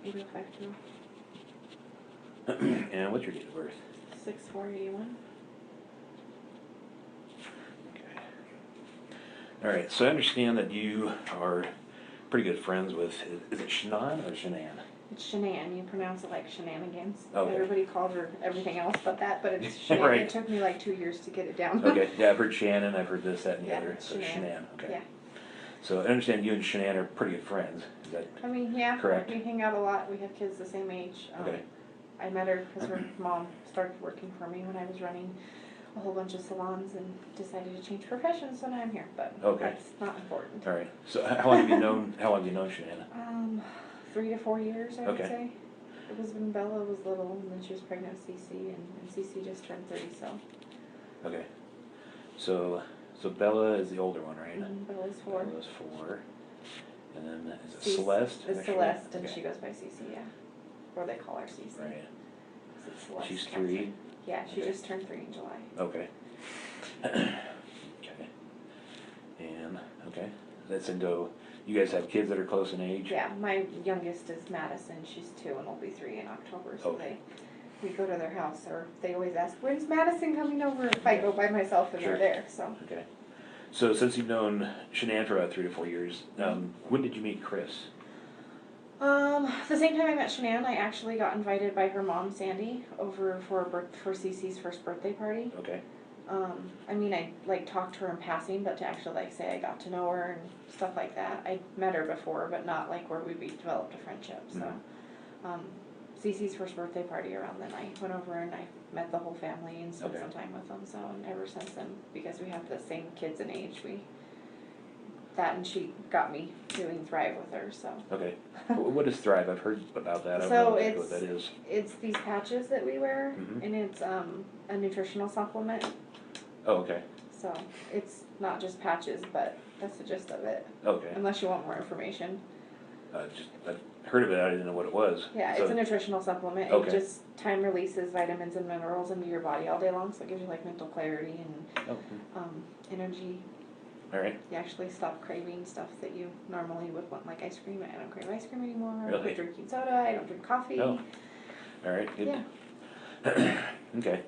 8052. And what's your date of birth? 6481. Okay. All right, so I understand that you are pretty good friends with, is it Shanann or Shanann? It's Shanann. You pronounce it like shenanigans. Okay. Everybody calls her everything else but that, but it's Shanann. Right. It took me like 2 years to get it down. Okay, yeah, I've heard Shannon, I've heard this, that, and the Yeah, other. So Shanann, okay. Yeah. So I understand you and Shanann are pretty good friends. Is that I mean, yeah. correct? We hang out a lot. We have kids the same age. Okay. I met her because her mom started working for me when I was running a whole bunch of salons and decided to change professions, so now I'm here. But Okay. that's not important. All right. So how long have you known Shanann? 3 to 4 years, I would Okay. say. It was when Bella was little, and then she was pregnant with Cece, and Cece just turned 30, so. Okay. So Bella is the older one, right? Bella's 4. Bella's 4. And then is it Cece- Celeste? It's actually? Celeste, and Okay. she goes by Cece, yeah. Or they call her Cece. Right. It's Celeste She's Catherine. 3. Yeah, she Okay. just turned 3 in July. Okay. Okay. And, okay. That's into, you guys have kids that are close in age? Yeah, my youngest is Madison. She's 2 and will be 3 in October. So Okay. we go to their house, or they always ask, "When's Madison coming over?" If I go by myself and Sure. they're there. So Okay. So since you've known Shanann for about 3 to 4 years, when did you meet Chris? the same time I met Shanann, I actually got invited by her mom Sandy over for Cece's first birthday party. Okay. I mean, I like talked to her in passing, but to actually like say I got to know her and stuff like that, I met her before, but not like where we developed a friendship. So, Cece's first birthday party around then, I went over and I met the whole family and spent Okay. some time with them. So, and ever since then, because we have the same kids in age, that and she got me doing Thrive with her. So. Okay. What is Thrive? I've heard about that. I don't So know exactly what that is. It's these patches that we wear, and it's a nutritional supplement. Oh, okay. So it's not just patches, but that's the gist of it. Okay. Unless you want more information. I've heard of it. I didn't know what it was. Yeah, So- it's a nutritional supplement. Okay. It just time releases vitamins and minerals into your body all day long, so it gives you like mental clarity and energy. All right. You actually stop craving stuff that you normally would want, like ice cream. I don't crave ice cream anymore. I Really? quit drinking soda. I don't drink coffee. Oh. All right. Good. Yeah. Okay.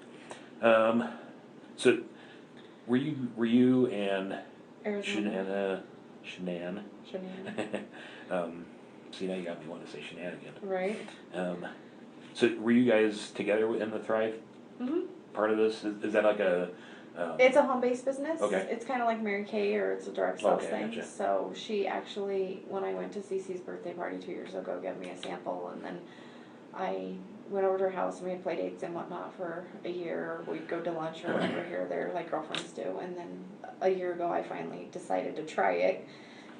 So were you and Arizona. Shanann? See, now you got me wanting to say shenanigan. Right. So were you guys together in the Thrive part of this? Is that like a? It's a home-based business. Okay. It's kind of like Mary Kay, or it's a direct sales Okay, thing. gotcha. So she actually, when I went to Cece's birthday party 2 years ago, gave me a sample, and then I went over to her house and we had play dates and whatnot for a year. We'd go to lunch or whatever here or there, like girlfriends do. And then a year ago, I finally decided to try it.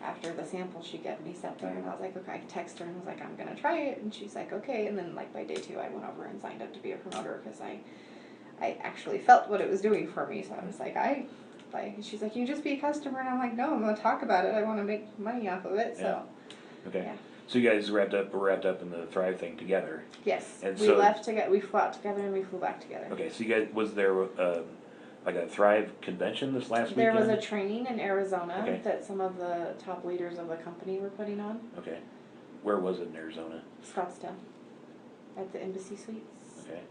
After the sample she gave me sat there, and I was like, okay, I texted her and was like, I'm gonna try it, and she's like, okay. And then like by day 2, I went over and signed up to be a promoter because I actually felt what it was doing for me. So I was like, she's like, you just be a customer, and I'm like, no, I'm gonna talk about it. I want to make money off of it. So Okay. yeah. So you guys were wrapped up in the Thrive thing together. Yes. And we so- left together. We flew out together and we flew back together. Okay. So you guys, was there like a Thrive convention this last There weekend? was a training in Arizona Okay. that some of the top leaders of the company were putting on. Okay. Where was it in Arizona? Scottsdale, at the Embassy Suites. Okay.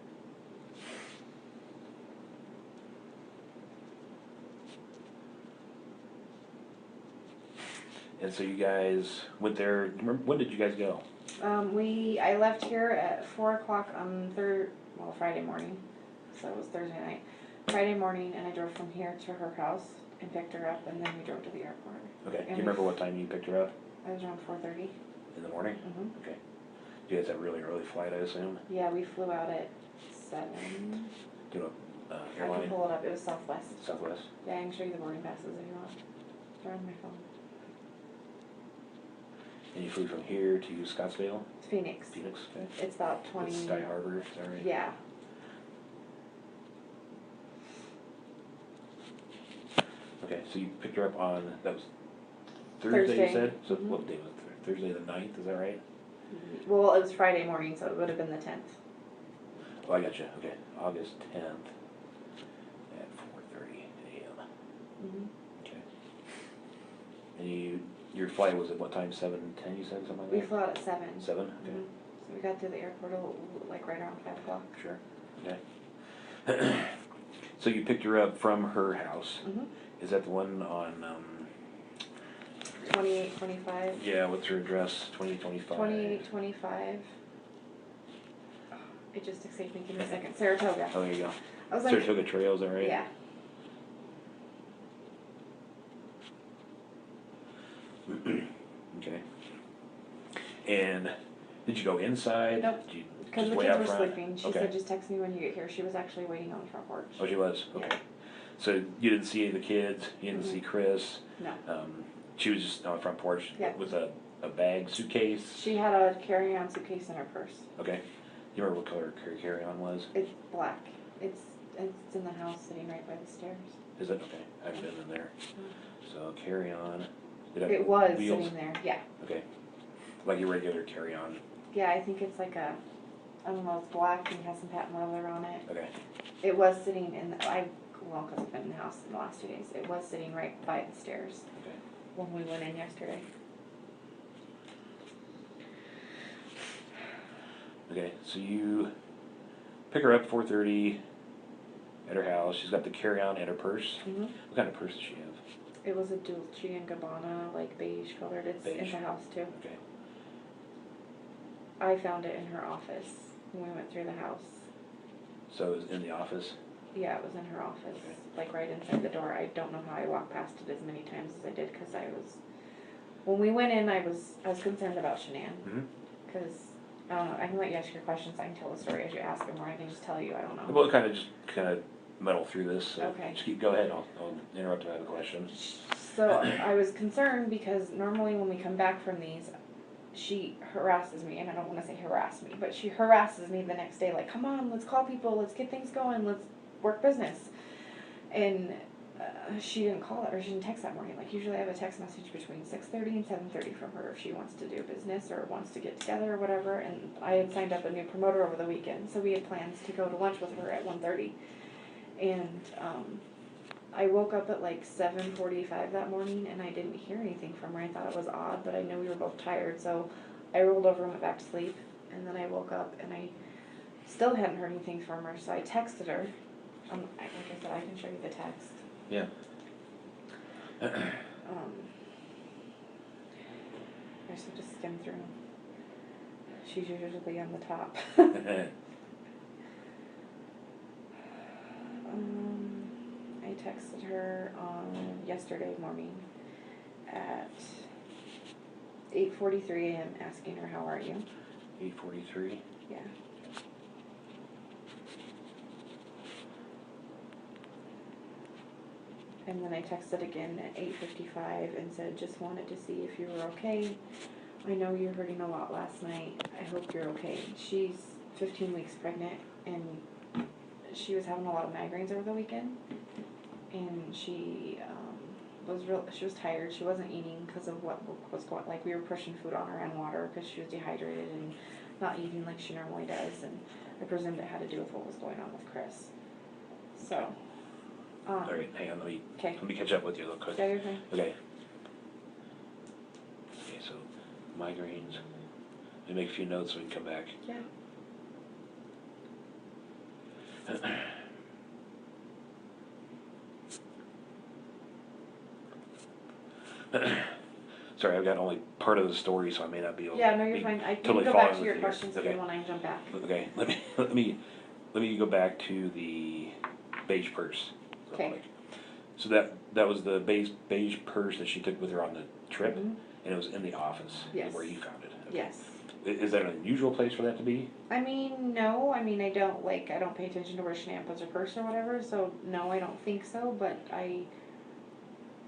And so you guys went there. When did you guys go? I left here at 4 o'clock on Friday morning. So it was Thursday night. Friday morning, and I drove from here to her house and picked her up, and then we drove to the airport. Okay. Do And you remember what time you picked her up? I was around 4:30. In the morning? Mm-hmm. Okay. You guys have a really early flight, I assume? Yeah, we flew out at 7. Do you know I airline? can pull it up. It was Southwest. Southwest? Yeah, I can show you the boarding passes if you want. They're on my phone. And you flew from here to Scottsdale? Phoenix. Phoenix, okay. It's about 20. That's Sky Harbor, is that right? Yeah. Okay, so you picked her up on, that was Thursday, you said? So Mhm. what day was it? Thursday the 9th, is that right? Well, it was Friday morning, so it would have been the 10th. Oh, I got you. Okay, August 10th at 4:30 a.m. Mm-hmm. Okay. And your flight was at what time? 7:10, you said, something like We that? flew out at 7. 7? Okay. So we got to the airport like right around 5 o'clock. Sure. Okay. So you picked her up from her house. Mm-hmm. Is that the one on, 2825. yeah, what's her address? 2025? 2825. It just escaped me. Give me a second. Saratoga. Oh, there you go. I was like, Saratoga Trail, is that right? yeah. Okay. And did you go inside? Nope. Did you Because just the wait kids out were front? sleeping. She Okay. said, just text me when you get here. She was actually waiting on the front porch. Oh, she was? Okay. Yeah. So you didn't see any of the kids? You didn't see Chris? No. She was just on the front porch Yeah. with a bag, suitcase? She had a carry-on suitcase in her purse. Okay. You remember what color her carry-on was? It's black. It's in the house sitting right by the stairs. Is it? Okay. I haven't been in there. So carry-on. Did It was wheels? sitting there, yeah. Okay. Like your regular carry-on. Yeah, I think it's like a, I don't know, it's black and has some patent leather on it. Okay. It was sitting in, because I've been in the house in the last 2 days, it was sitting right by the stairs Okay. when we went in yesterday. Okay. So you pick her up at 4:30 at her house. She's got the carry-on and her purse. Mm-hmm. What kind of purse does she have? It was a Dolce & Gabbana, like beige colored. It's in Beige. the house too. Okay. I found it in her office when we went through the house. So it was in the office? Yeah, it was in her office, Okay. like right inside the door. I don't know how I walked past it as many times as I did, because when we went in, I was concerned about Shanann, Mm-hmm. because, I don't know, I can let you ask your questions, I can tell the story as you ask them, or I can just tell you, I don't know. We'll kind of muddle through this. So Okay. just go ahead. I'll interrupt if I have a question. So I was concerned because normally when we come back from these, she harasses me, and I don't want to say harass me, but she harasses me the next day, like, come on, let's call people, let's get things going, let's work business. And she didn't call it, or she didn't text that morning. Like, usually I have a text message between 6:30 and 7:30 from her if she wants to do business or wants to get together or whatever. And I had signed up a new promoter over the weekend, so we had plans to go to lunch with her at 1:30. And I woke up at like 7:45 that morning, and I didn't hear anything from her. I thought it was odd, but I knew we were both tired, so I rolled over and went back to sleep. And then I woke up, and I still hadn't heard anything from her, so I texted her. Like I said, I can show you the text. Yeah. I just have to skim through. She's usually on the top. I texted her on yesterday morning at 8:43 a.m. asking her, how are you? 8:43. Yeah. And then I texted again at 8:55 and said, just wanted to see if you were okay. I know you're hurting a lot last night. I hope you're okay. She's 15 weeks pregnant, and she was having a lot of migraines over the weekend. And she she was tired. She wasn't eating because of what was going. Like, we were pushing food on her and water because she was dehydrated and not eating like she normally does. And I presumed it had to do with what was going on with Chris. So. All right, hang on. Okay. Let me catch up with you real quick. Yeah, you're fine. Okay. Okay, so migraines. Let me make a few notes so we can come back. Yeah. Sorry, I've got only part of the story, so I may not be able. Yeah, no, you're be fine. I can totally go back following to your with questions if Okay. you want. I can jump back. Okay, let me go back to the beige purse. real Okay. quick. So that was the beige purse that she took with her on the trip, Mhm. and it was in the office Yes. where you found it. Okay. Yes. Is that an unusual place for that to be? I mean, no. I mean, I don't pay attention to where Shanann puts her purse or whatever, so no, I don't think so, but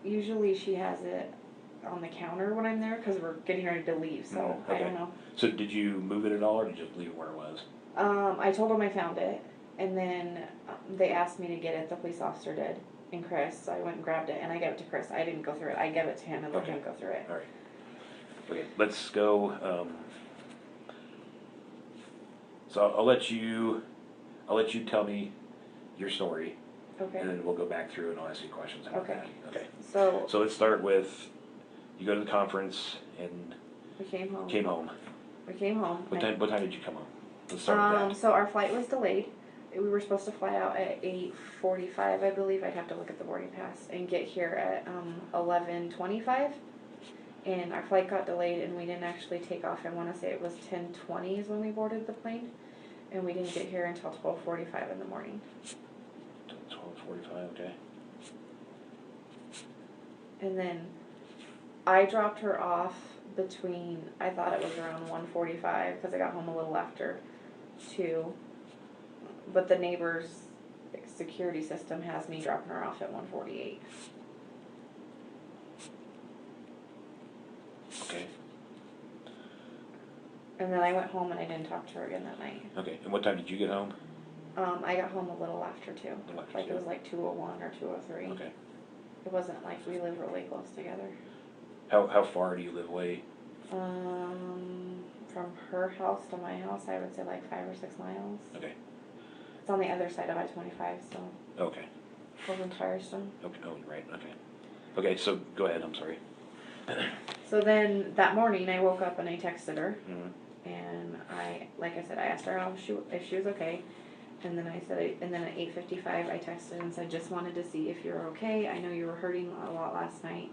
usually she has it on the counter when I'm there because we're getting ready to leave, so I don't know. So did you move it at all, or did you just leave it where it was? I told them I found it, and then they asked me to get it, the police officer did, and Chris, so I went and grabbed it, and I gave it to Chris. I didn't go through it. I gave it to him and let him go through it. All right. Okay, let's go. So I'll let you tell me your story, Okay. and then we'll go back through and I'll ask you questions about Okay. that. Okay. So So let's start with, you go to the conference and we came home. came home. We came home. What time did you come home? Let's start with that. So our flight was delayed. We were supposed to fly out at 8:45, I believe. I'd have to look at the boarding pass and get here at 11:25. And our flight got delayed, and we didn't actually take off. I want to say it was 10:20 is when we boarded the plane, and we didn't get here until 12:45 in the morning. 12:45. Okay. And then I dropped her off between, I thought it was around 1:45 because I got home a little after 2. But the neighbor's security system has me dropping her off at 1:48. Okay. And then I went home and I didn't talk to her again that night. Okay. And what time did you get home? I got home a little after 2. Like it was like 2:01 or 2:03. Okay. It wasn't like we live really close together. How far do you live away? From her house to my house, I would say like 5 or 6 miles. Okay. It's on the other side of I-25, so. Okay. Over in Firestone. Okay. Oh, right. Okay. Okay. So go ahead. I'm sorry. So then that morning I woke up and I texted her, Mm-hmm. and like I said, I asked her if she was okay, and then and then at 8:55 I texted and said, just wanted to see if you're okay. I know you were hurting a lot last night.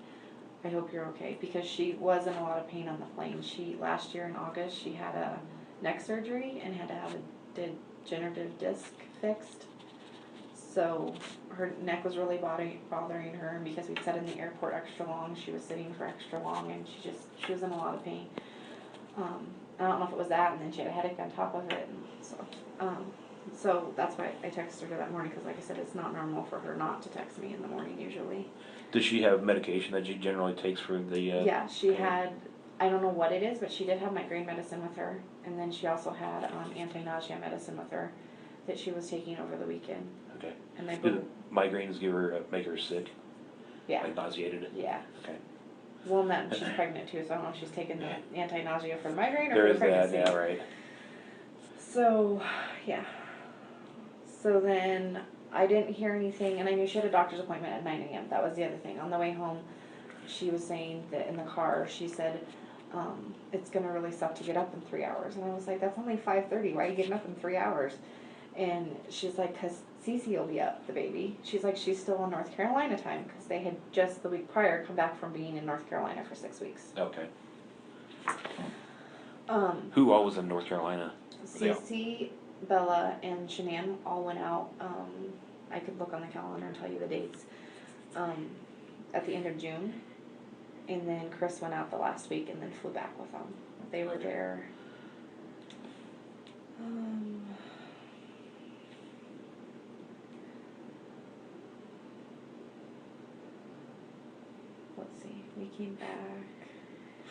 I hope you're okay, because she was in a lot of pain on the plane. Last year in August she had a neck surgery and had to have a degenerative disc fixed. So her neck was really bothering her, and because we'd sat in the airport extra long, she was sitting for extra long, and she was in a lot of pain. I don't know if it was that, and then she had a headache on top of it, and so that's why I texted her that morning, because like I said, it's not normal for her not to text me in the morning usually. Does she have medication that she generally takes for the? Yeah, she had. I don't know what it is, but she did have migraine medicine with her, and then she also had anti-nausea medicine with her that she was taking over the weekend. Okay. And they Did migraines make her sick? Yeah. Like nauseated? Yeah. Okay. Well, and then she's pregnant too, so I don't know if she's taking the anti-nausea for the migraine or There for is the pregnancy. that, yeah, right. So, yeah. So then I didn't hear anything, and I knew she had a doctor's appointment at 9 a.m. That was the other thing. On the way home, she was saying that in the car, she said, it's going to really suck to get up in 3 hours. And I was like, that's only 5:30. Why are you getting up in 3 hours? And she's like, because Cece will be up, the baby. She's like, she's still in North Carolina time, because they had just the week prior come back from being in North Carolina for 6 weeks. Okay. Who all was in North Carolina? Cece, Bella, and SHANANN all went out. I could look on the calendar and tell you the dates. At the end of June. And then Chris went out the last week and then flew back with them. They were there. Let's see. We came back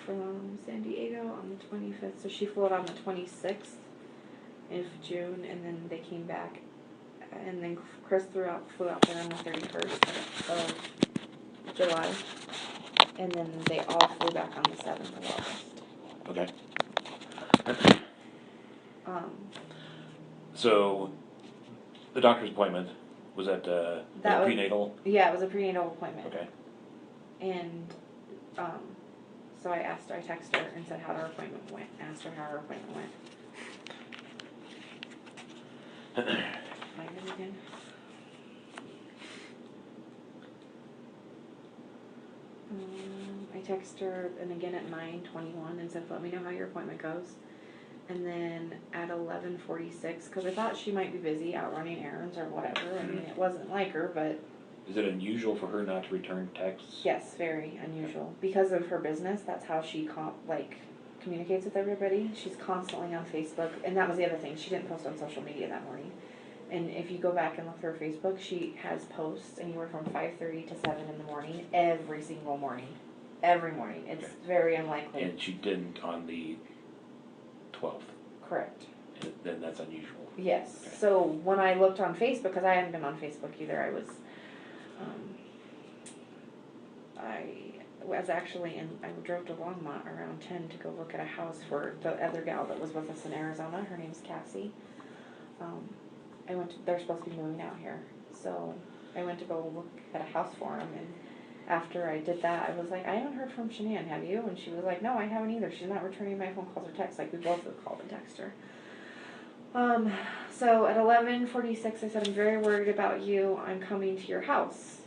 from San Diego on the 25th. So she flew out on the 26th of June, and then they came back. And then Chris flew out there on the 31st of July. And then they all flew back on the 7th of August. Okay. So, the doctor's appointment, was that prenatal? Yeah, it was a prenatal appointment. Okay. And so I texted her and said how her appointment went. Asked her how her appointment went. Find it again. I texted her and again at 9:21 and said, let me know how your appointment goes. And then at 11:46, because I thought she might be busy out running errands or whatever. I mean, it wasn't like her, but... Is it unusual for her not to return texts? Yes, very unusual. Because of her business, that's how she communicates with everybody. She's constantly on Facebook, and that was the other thing. She didn't post on social media that morning. And if you go back and look through her Facebook, she has posts anywhere from 5:30 to 7 in the morning, every single morning. Every morning. It's very unlikely. And she didn't on the 12th. Correct. And then that's unusual. Yes. Okay. So when I looked on Facebook, because I hadn't been on Facebook either, I drove to Longmont around 10 to go look at a house for the other gal that was with us in Arizona. Her name's Cassie. They're supposed to be moving out here. So I went to go look at a house for them, and after I did that, I was like, I haven't heard from Shanann, have you? And she was like, no, I haven't either. She's not returning my phone calls or texts. Like, we both have called and texted her. So at 11:46, I said, I'm very worried about you. I'm coming to your house.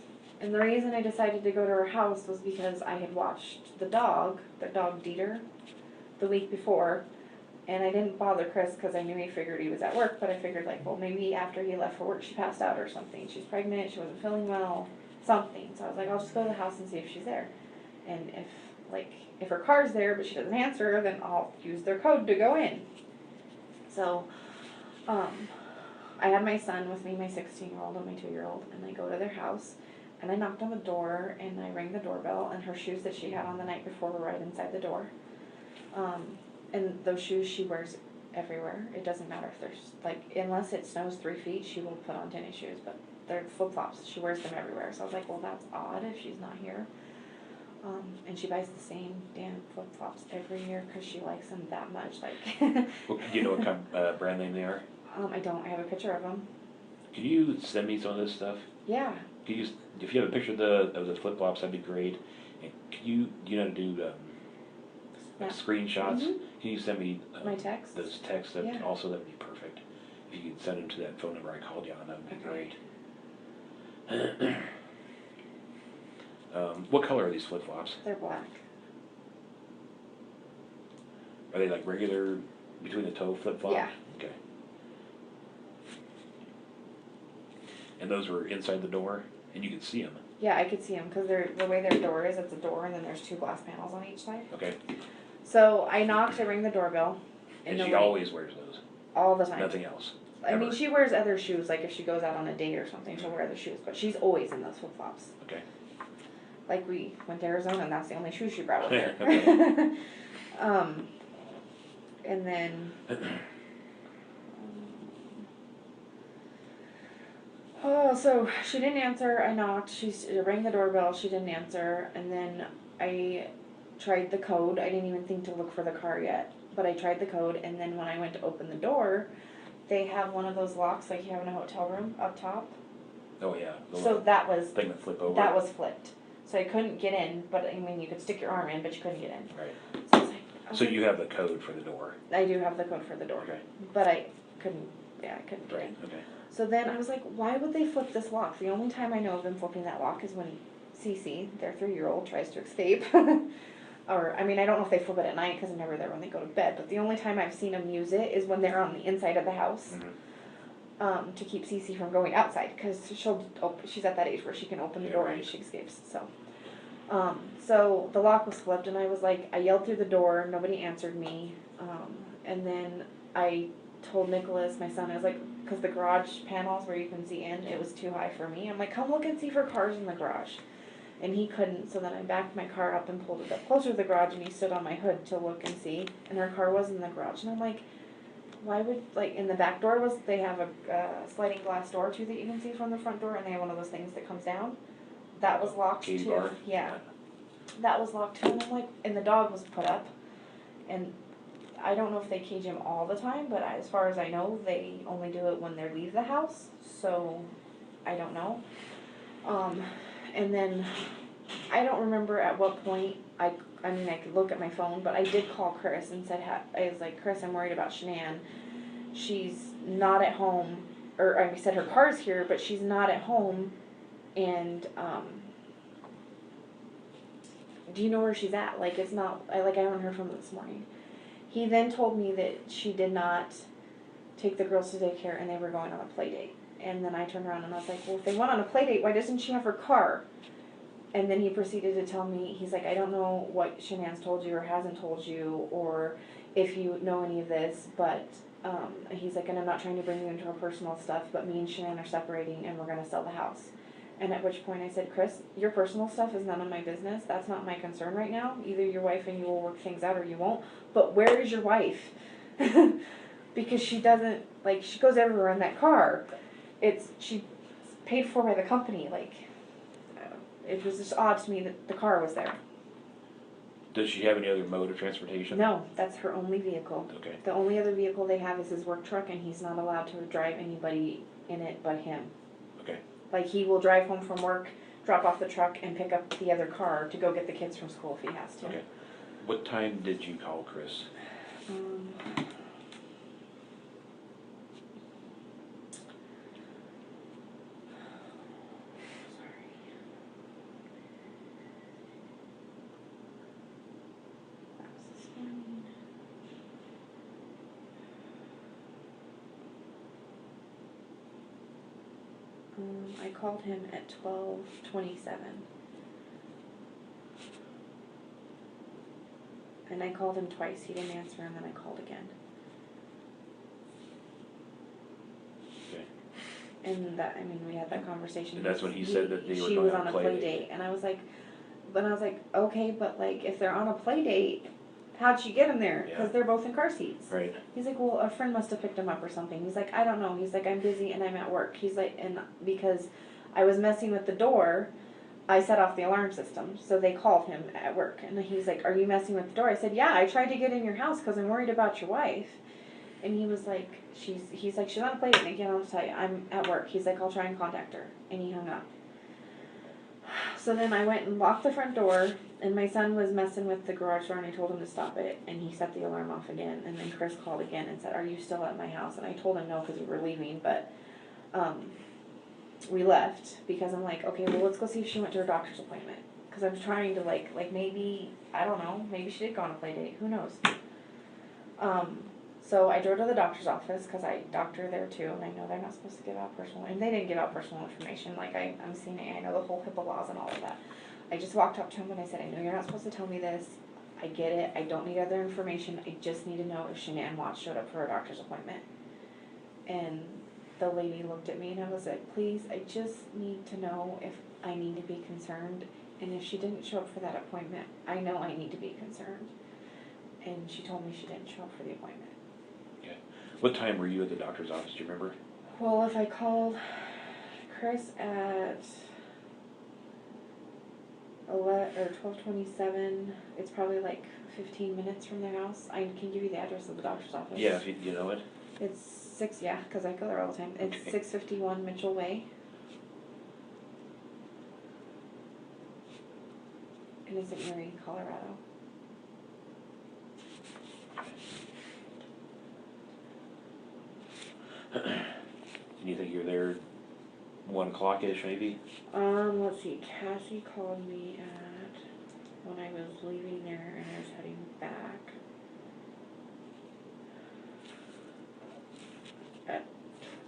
And the reason I decided to go to her house was because I had watched the dog Dieter, the week before. And I didn't bother Chris because I knew he figured he was at work. But I figured, like, well, maybe after he left for work, she passed out or something. She's pregnant. She wasn't feeling well. Something. So I was like, I'll just go to the house and see if she's there. And if her car's there but she doesn't answer, then I'll use their code to go in. So, I had my son with me, my 16-year-old and my 2-year-old, and I go to their house, and I knocked on the door, and I rang the doorbell, and her shoes that she had on the night before were right inside the door. And those shoes she wears everywhere. It doesn't matter if there's, like, unless it snows 3 feet, she will put on tennis shoes, but they're flip-flops. She wears them everywhere. So I was like, well, that's odd if she's not here. And she buys the same damn flip-flops every year because she likes them that much. Like, Well, do you know what kind of brand name they are? I don't. I have a picture of them. Could you send me some of this stuff? Yeah. Could you, if you have a picture of the flip-flops, that'd be great. And do you know how to do like screenshots? Mhm. Can you send me My text? those texts? Yeah. Also, that'd be perfect. If you could send them to that phone number I called you on, that would be great. What color are these flip-flops? They're black. Are they like regular between the toe flip-flop? Yeah. Okay. And those were inside the door, and you could see them. Yeah, I could see them because the way their door is, it's a door, and then there's 2 glass panels on each side. Okay. So I knocked, I rang the doorbell. And she always wears those. All the time. Nothing else. I mean, she wears other shoes, like if she goes out on a date or something, she'll wear other shoes, but she's always in those flip-flops. Okay. Like, we went to Arizona, and that's the only shoes she brought with her. Okay. And then, so she didn't answer. I knocked. She rang the doorbell. She didn't answer. And then I tried the code. I didn't even think to look for the car yet, but I tried the code. And then when I went to open the door, they have one of those locks like you have in a hotel room up top. Oh yeah. The So that was thing that flip over. that was flipped. So I couldn't get in, but I mean, you could stick your arm in, but you couldn't get in. Right. So I was like, So okay. you have the code for the door. I do have the code for the door, Okay. but I couldn't. Yeah, I couldn't get Right. in. Okay. So then I was like, why would they flip this lock? The only time I know of them flipping that lock is when Cece, their 3-year-old, tries to escape. Or, I mean, I don't know if they flip it at night because I'm never there when they go to bed, but the only time I've seen them use it is when they're on the inside of the house. Mm-hmm. To keep Cece from going outside because she's at that age where she can open the Yeah, door right. and she escapes. So the lock was flipped and I was like, I yelled through the door, nobody answered me, and then I told Nicholas, my son, I was like, because the garage panels where you can see in, it was too high for me. I'm like, come look and see for cars in the garage. And he couldn't, so then I backed my car up and pulled it up closer to the garage and he stood on my hood to look and see, and her car was in the garage. And I'm like, why would, like, in the back door they have a sliding glass door too that you can see from the front door, and they have one of those things that comes down. That was locked Key too. bar? Yeah. That was locked too, and I'm like, and the dog was put up, and I don't know if they cage him all the time, but as far as I know, they only do it when they leave the house, so I don't know. And then, I don't remember at what point, I mean, I could look at my phone, but I did call Chris and said, I was like, Chris, I'm worried about Shanann. She's not at home, or I said her car's here, but she's not at home, and, do you know where she's at? Like, it's not, I haven't heard from her this morning. He then told me that she did not take the girls to daycare and they were going on a play date. And then I turned around and I was like, well, if they went on a play date, why doesn't she have her car? And then he proceeded to tell me, he's like, I don't know what Shanann's told you or hasn't told you, or if you know any of this, but he's like, and I'm not trying to bring you into our personal stuff, but me and Shanann are separating and we're going to sell the house. And at which point I said, Chris, your personal stuff is none of my business. That's not my concern right now. Either your wife and you will work things out or you won't. But where is your wife? Because she doesn't, like, she goes everywhere in that car. She's paid for by the company. Like, it was just odd to me that the car was there. Does she have any other mode of transportation? No, that's her only vehicle. Okay. The only other vehicle they have is his work truck, and he's not allowed to drive anybody in it but him. Okay. Like, he will drive home from work, drop off the truck and pick up the other car to go get the kids from school if he has to. Okay. What time did you call Chris? Um, I called him at 12:27. And I called him twice. He didn't answer, and then I called again. Okay. And that, I mean, we had that conversation. And that's when he said that they were she going was on a play date. And I was like, okay, but like, if they're on a play date, how'd she get him there? Because Yeah. they're both in car seats. Right. He's like, well, a friend must have picked him up or something. He's like, I don't know. He's like, I'm busy and I'm at work. He's like, and because I was messing with the door, I set off the alarm system. So they called him at work. And he's like, are you messing with the door? I said, yeah, I tried to get in your house because I'm worried about your wife. And he was like, he's like, she's on a plate. And again, I'll tell you, I'm at work. He's like, I'll try and contact her. And he hung up. So then I went and locked the front door, and my son was messing with the garage door, and I told him to stop it, and he set the alarm off again. And then Chris called again and said, are you still at my house? And I told him no, because we were leaving, but we left, because I'm like, okay, well, let's go see if she went to her doctor's appointment. Because I'm trying to, like maybe, I don't know, maybe she did go on a play date, who knows. So I drove to the doctor's office, because I doctor there too, and I know they're not supposed to give out personal, and they didn't give out personal information, like I'm CNA, I know the whole HIPAA laws and all of that. I just walked up to him and I said, I know you're not supposed to tell me this, I get it, I don't need other information, I just need to know if SHANANN Watts showed up for her doctor's appointment. And the lady looked at me and I was like, please, I just need to know if I need to be concerned, and if she didn't show up for that appointment, I know I need to be concerned. And she told me she didn't show up for the appointment. Okay. What time were you at the doctor's office? Do you remember? Well, if I called Chris at 12:27, it's probably like 15 minutes from their house. I can give you the address of the doctor's office. Yeah, if you know it. It's 6, yeah, because I go there all the time. It's Okay. 651 Mitchell Way. And it's in Erie, Colorado. Do you think you're there 1 o'clock-ish maybe? Let's see. Cassie called me at when I was leaving there and I was heading back at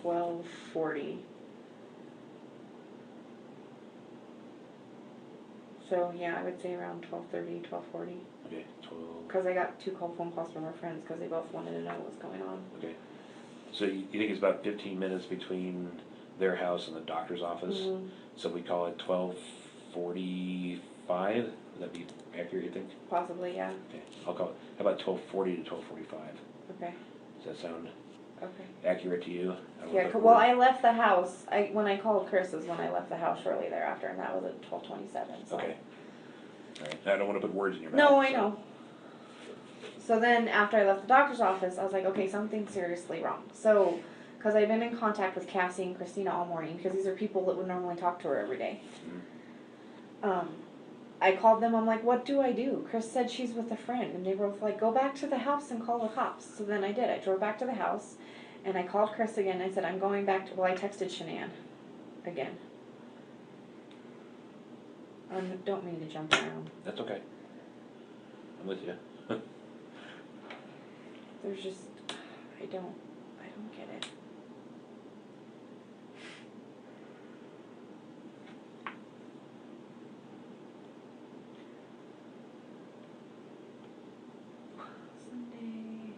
12:40. So yeah, I would say around 12:30, 12:40. Okay, 12. Because I got 2 phone calls from our friends because they both wanted to know what was going on. Okay. So you think it's about 15 minutes between their house and the doctor's office? Mm-hmm. So we call it 12:45? Would that be accurate, you think? Possibly, yeah. Okay, I'll call it, how about 12:40 to 12:45? Okay. Does that sound Okay. accurate to you? Yeah, well, I left the house, when I called Chris is when I left the house shortly thereafter, and that was at 12:27, so. Okay. All right, I don't want to put words in your mouth. No, I so- know. So then, after I left the doctor's office, I was like, okay, something's seriously wrong. So, because I've been in contact with Cassie and Christina all morning, because these are people that would normally talk to her every day. Mhm. I called them, I'm like, what do I do? Chris said she's with a friend, and they were both like, go back to the house and call the cops. So then I did. I drove back to the house, and I called Chris again. I said, I'm going back to, well, I texted SHANANN again. I don't mean to jump around. That's okay. I'm with you. There's just, I don't get it. Sunday, Monday.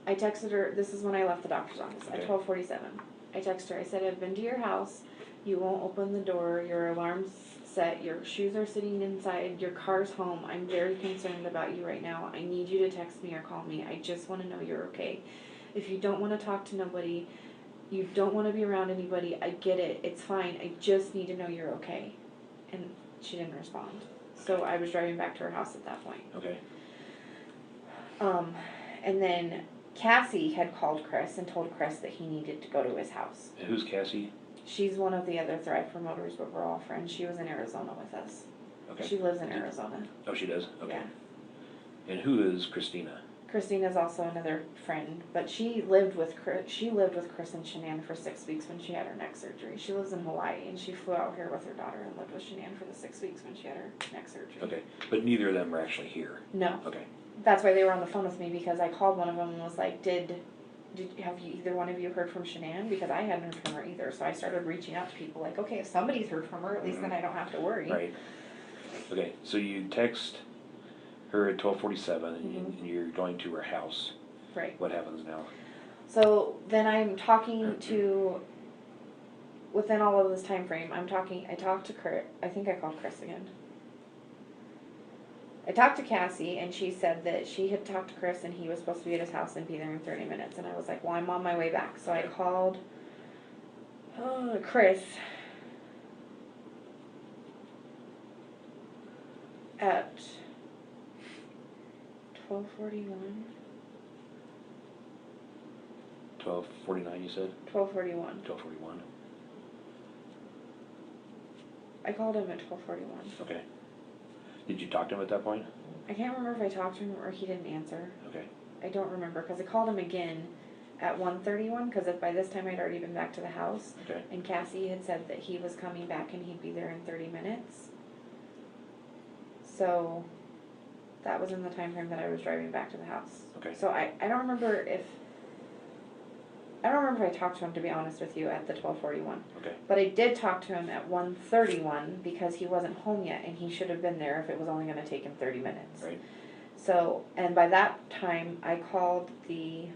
I texted her, this is when I left the doctor's office, at Okay. 12:47. I texted her, I said, I've been to your house, you won't open the door, your alarm's set, your shoes are sitting inside, your car's home, I'm very concerned about you right now, I need you to text me or call me, I just want to know you're okay. If you don't want to talk to nobody, you don't want to be around anybody, I get it, it's fine, I just need to know you're okay. And she didn't respond. So I was driving back to her house at that point. Okay. And then Cassie had called Chris and told Chris that he needed to go to his house. And who's Cassie? She's one of the other Thrive Promoters, but we're all friends. She was in Arizona with us. Okay. She lives in Arizona. Oh, she does? Okay. Yeah. And who is Christina? Christina's also another friend, but she lived with Chris and Shanann for 6 weeks when she had her neck surgery. She lives in Hawaii, and she flew out here with her daughter and lived with Shanann for the 6 weeks when she had her neck surgery. Okay, but neither of them are actually here? No. Okay. That's why they were on the phone with me, because I called one of them and was like, have you, either one of you heard from Shanann? Because I hadn't heard from her either, so I started reaching out to people like, okay, if somebody's heard from her, at least then I don't have to worry. Right. Okay, so you text her at 12:47 and you're going to her house. Right. What happens now? So then I'm talking to, within all of this time frame, I talked to Chris, I think I called Chris again. I talked to Cassie, and she said that she had talked to Chris and he was supposed to be at his house and be there in 30 minutes. And I was like, well, I'm on my way back. So I called Chris at 12:41. 12:49 you said? 12:41. 12:41. I called him at 12:41. Okay. Did you talk to him at that point? I can't remember if I talked to him or he didn't answer. Okay. I don't remember, because I called him again at 1:31, because by this time I'd already been back to the house. Okay. And Cassie had said that he was coming back and he'd be there in 30 minutes. So that was in the time frame that I was driving back to the house. Okay. So I don't remember if I talked to him, to be honest with you, at the 12:41. Okay. But I did talk to him at 1:31 because he wasn't home yet and he should have been there if it was only going to take him 30 minutes. Right. So, and by that time I called the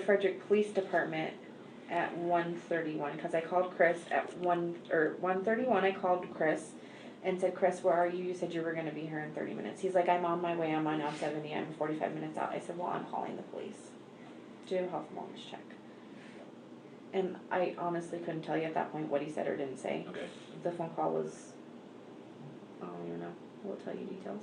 Frederick Police Department at 1:31, because I called Chris at 1:31. I called Chris and said, Chris, where are you? You said you were going to be here in 30 minutes. He's like, I'm on my way. I'm on I-70. I'm 45 minutes out. I said, well, I'm calling the police to do a health and wellness check. And I honestly couldn't tell you at that point what he said or didn't say. Okay. The phone call was, I don't even know. I will tell you details.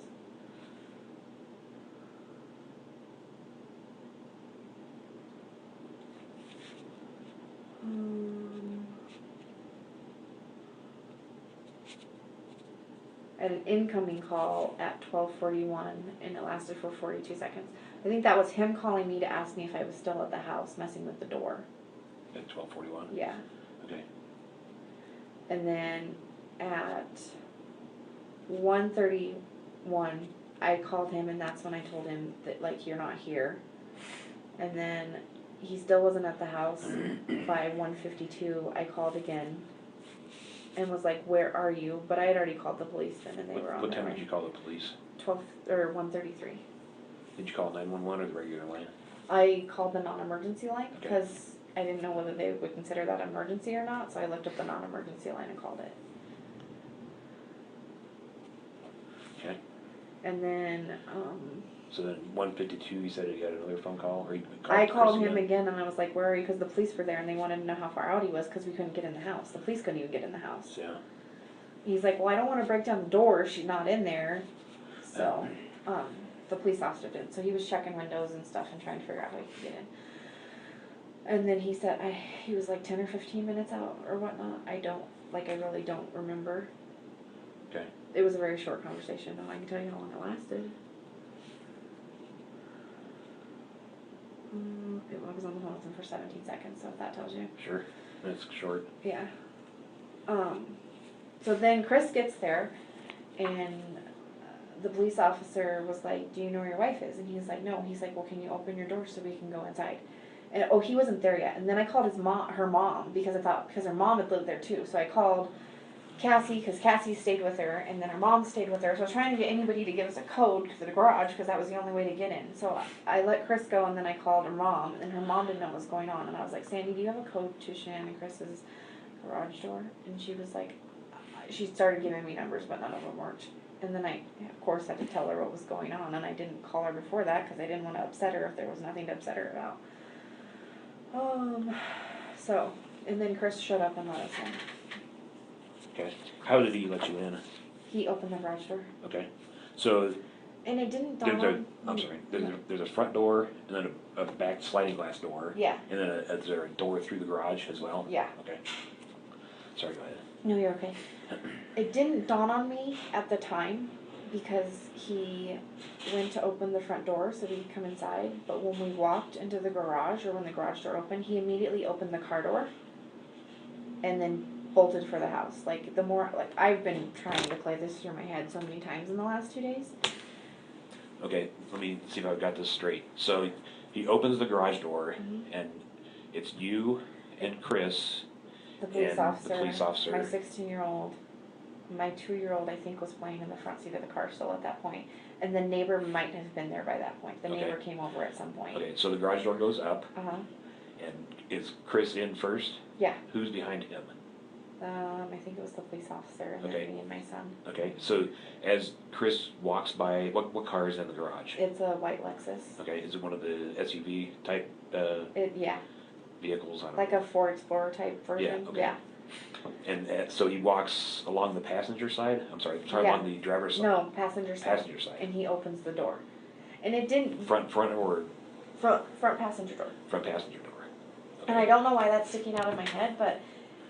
I had an incoming call at 12:41 and it lasted for 42 seconds. I think that was him calling me to ask me if I was still at the house messing with the door. At 12:41? Yeah. Okay. And then at 1:31 I called him, and that's when I told him that, like, you're not here. And then he still wasn't at the house. By 1:52 I called again and was like, where are you? But I had already called the police then, and they were on What their time way. did you call the police? 1:33. Did you call 911 or the regular line? I called the non-emergency line Okay. because I didn't know whether they would consider that emergency or not, so I looked up the non-emergency line and called it. Okay. And then, So then 1:52 you said you got another phone call? Or you I Chris called him again and I was like, where are you? Because the police were there and they wanted to know how far out he was because we couldn't get in the house. The police couldn't even get in the house. Yeah. He's like, well, I don't want to break down the door if she's not in there. So, the police officer did. So he was checking windows and stuff and trying to figure out how he could get in. And then he said, he was like 10 or 15 minutes out or whatnot. I really don't remember. Okay. It was a very short conversation, though. I can tell you how long it lasted. I was on the phone with him for 17 seconds, so if that tells you. Sure. That's short. Yeah. So then Chris gets there, and the police officer was like, do you know where your wife is? And he's like, no. He's like, well, can you open your door so we can go inside? And, he wasn't there yet. And then I called her mom, because her mom had lived there too. So I called Cassie, because Cassie stayed with her, and then her mom stayed with her. So I was trying to get anybody to give us a code for the garage, because that was the only way to get in. So I let Chris go, and then I called her mom, and her mom didn't know what was going on. And I was like, Sandy, do you have a code to Shanann and Chris's garage door? And she was like, she started giving me numbers, but none of them worked. And then I, of course, had to tell her what was going on, and I didn't call her before that, because I didn't want to upset her if there was nothing to upset her about. So, and then Chris showed up and let us in. Okay. How did he let you in? He opened the garage door. Okay. So And it didn't dawn on... I'm sorry, there's a front door, and then a back sliding glass door. Yeah. And then is there a door through the garage as well? Yeah. Okay. Sorry, go ahead. No, you're okay. It didn't dawn on me at the time because he went to open the front door so we could come inside. But when we walked into the garage, or when the garage door opened, he immediately opened the car door and then bolted for the house. Like, the more, like, I've been trying to play this through my head so many times in the last 2 days. Okay, let me see if I've got this straight. So he opens the garage door, and it's you and Chris. The police And officer, the police officer. my 16-year-old, my 2-year-old, I think, was playing in the front seat of the car still at that point. And the neighbor might have been there by that point. The Okay. neighbor came over at some point. Okay, so the garage door goes up, Uh-huh. and is Chris in first? Yeah. Who's behind him? I think it was the police officer and Okay. then me and my son. Okay, so as Chris walks by, what car is in the garage? It's a white Lexus. Okay, is it one of the SUV type Yeah, vehicles? I don't like a Ford Explorer type version. Yeah, okay. Yeah. And so he walks along the passenger side? I'm sorry, Yeah. along the driver's side? No, passenger side. Passenger side. And he opens the door. And it didn't... Front or Front passenger door. front passenger door? Okay. And I don't know why that's sticking out of my head, but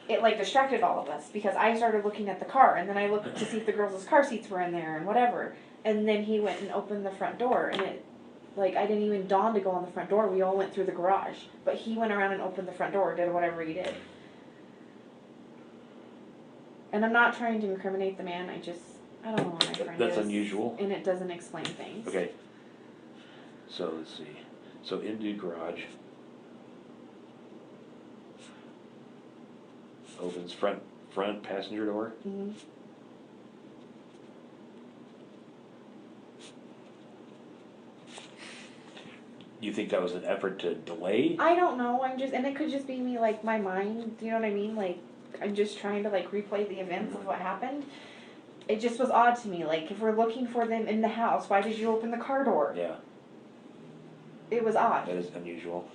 it like distracted all of us because I started looking at the car and then I looked to see if the girls' car seats were in there and whatever. And then he went and opened the front door and it, like, I didn't even dawn to go on the front door. We all went through the garage. But he went around and opened the front door, did whatever he did. And I'm not trying to incriminate the man, I don't know what my friend That's is. unusual. And it doesn't explain things. Okay. So let's see. So into garage. Opens front passenger door. Mm-hmm. You think that was an effort to delay? I don't know, and it could just be me, like, my mind, you know what I mean? Like, I'm just trying to, like, replay the events of what happened. It just was odd to me, like, if we're looking for them in the house, why did you open the car door? Yeah, It was odd. that is unusual.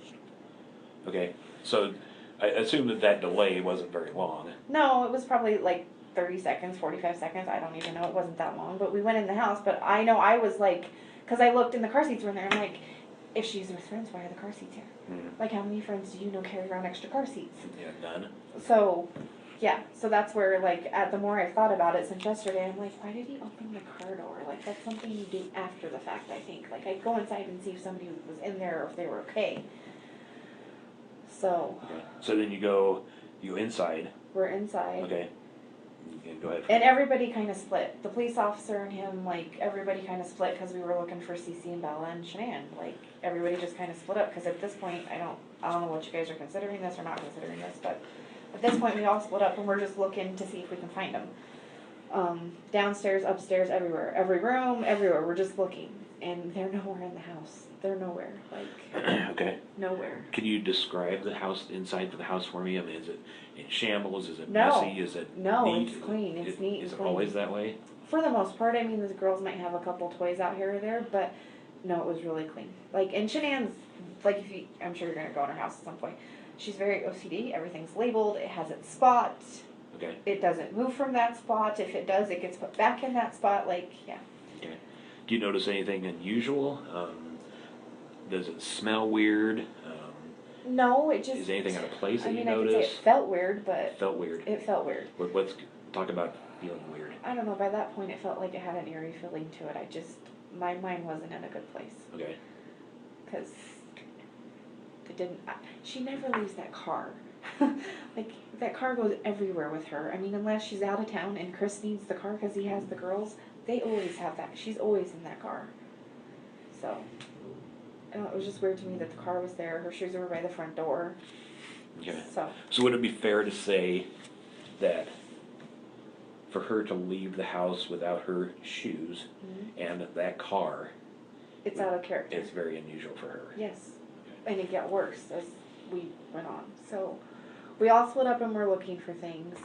Okay, so I assume that delay wasn't very long. No, it was probably, like, 30 seconds, 45 seconds, I don't even know, it wasn't that long, but we went in the house, but I know I was, like, because I looked and the car seats were in there, I'm like, if she's with friends, why are the car seats here? Like, how many friends do you know carry around extra car seats? Yeah, none. So, yeah, so that's where, like, the more I've thought about it since yesterday, I'm like, why did he open the car door? Like, that's something you do after the fact, I think. Like, I'd go inside and see if somebody was in there or if they were okay. So, Okay. So then you go inside. we're inside. Okay. Okay, go ahead. And everybody kind of split. The police officer and him, like, everybody kind of split because we were looking for Cece and Bella and Shanann. Like, everybody just kind of split up because at this point, I don't know what you guys are considering this or not considering this, but at this point we all split up and we're just looking to see if we can find them. Downstairs, upstairs, everywhere. Every room, everywhere. We're just looking. And they're nowhere in the house. They're nowhere. Like, Okay. nowhere. Can you describe the house, inside of the house for me? I mean, is it in shambles? Is it No. messy? Is it No, neat? it's clean. It's neat and Is it clean. always that way? For the most part, I mean, the girls might have a couple toys out here or there, but no, it was really clean. Like, and Shanann's, like, I'm sure you're gonna go in her house at some point. She's very OCD. Everything's labeled. It has its spot. Okay. It doesn't move from that spot. If it does, it gets put back in that spot. Like, yeah. Okay. Do you notice anything unusual? Does it smell weird? No, it just. Is anything out of place that I you mean, I could say notice? it felt weird, but Felt weird. it felt weird. Let's talk about feeling weird. I don't know. By that point, it felt like it had an eerie feeling to it. My mind wasn't in a good place. Okay. Because it didn't. She never leaves that car. Like, that car goes everywhere with her. I mean, unless she's out of town and Chris needs the car because he has the girls, they always have that. She's always in that car. So, I don't know, it was just weird to me that the car was there. Her shoes were by the front door. Okay. So would it be fair to say that for her to leave the house without her shoes and that car, it's out of character. it's very unusual for her? Yes. And it got worse as we went on. So, we all split up and we're looking for things.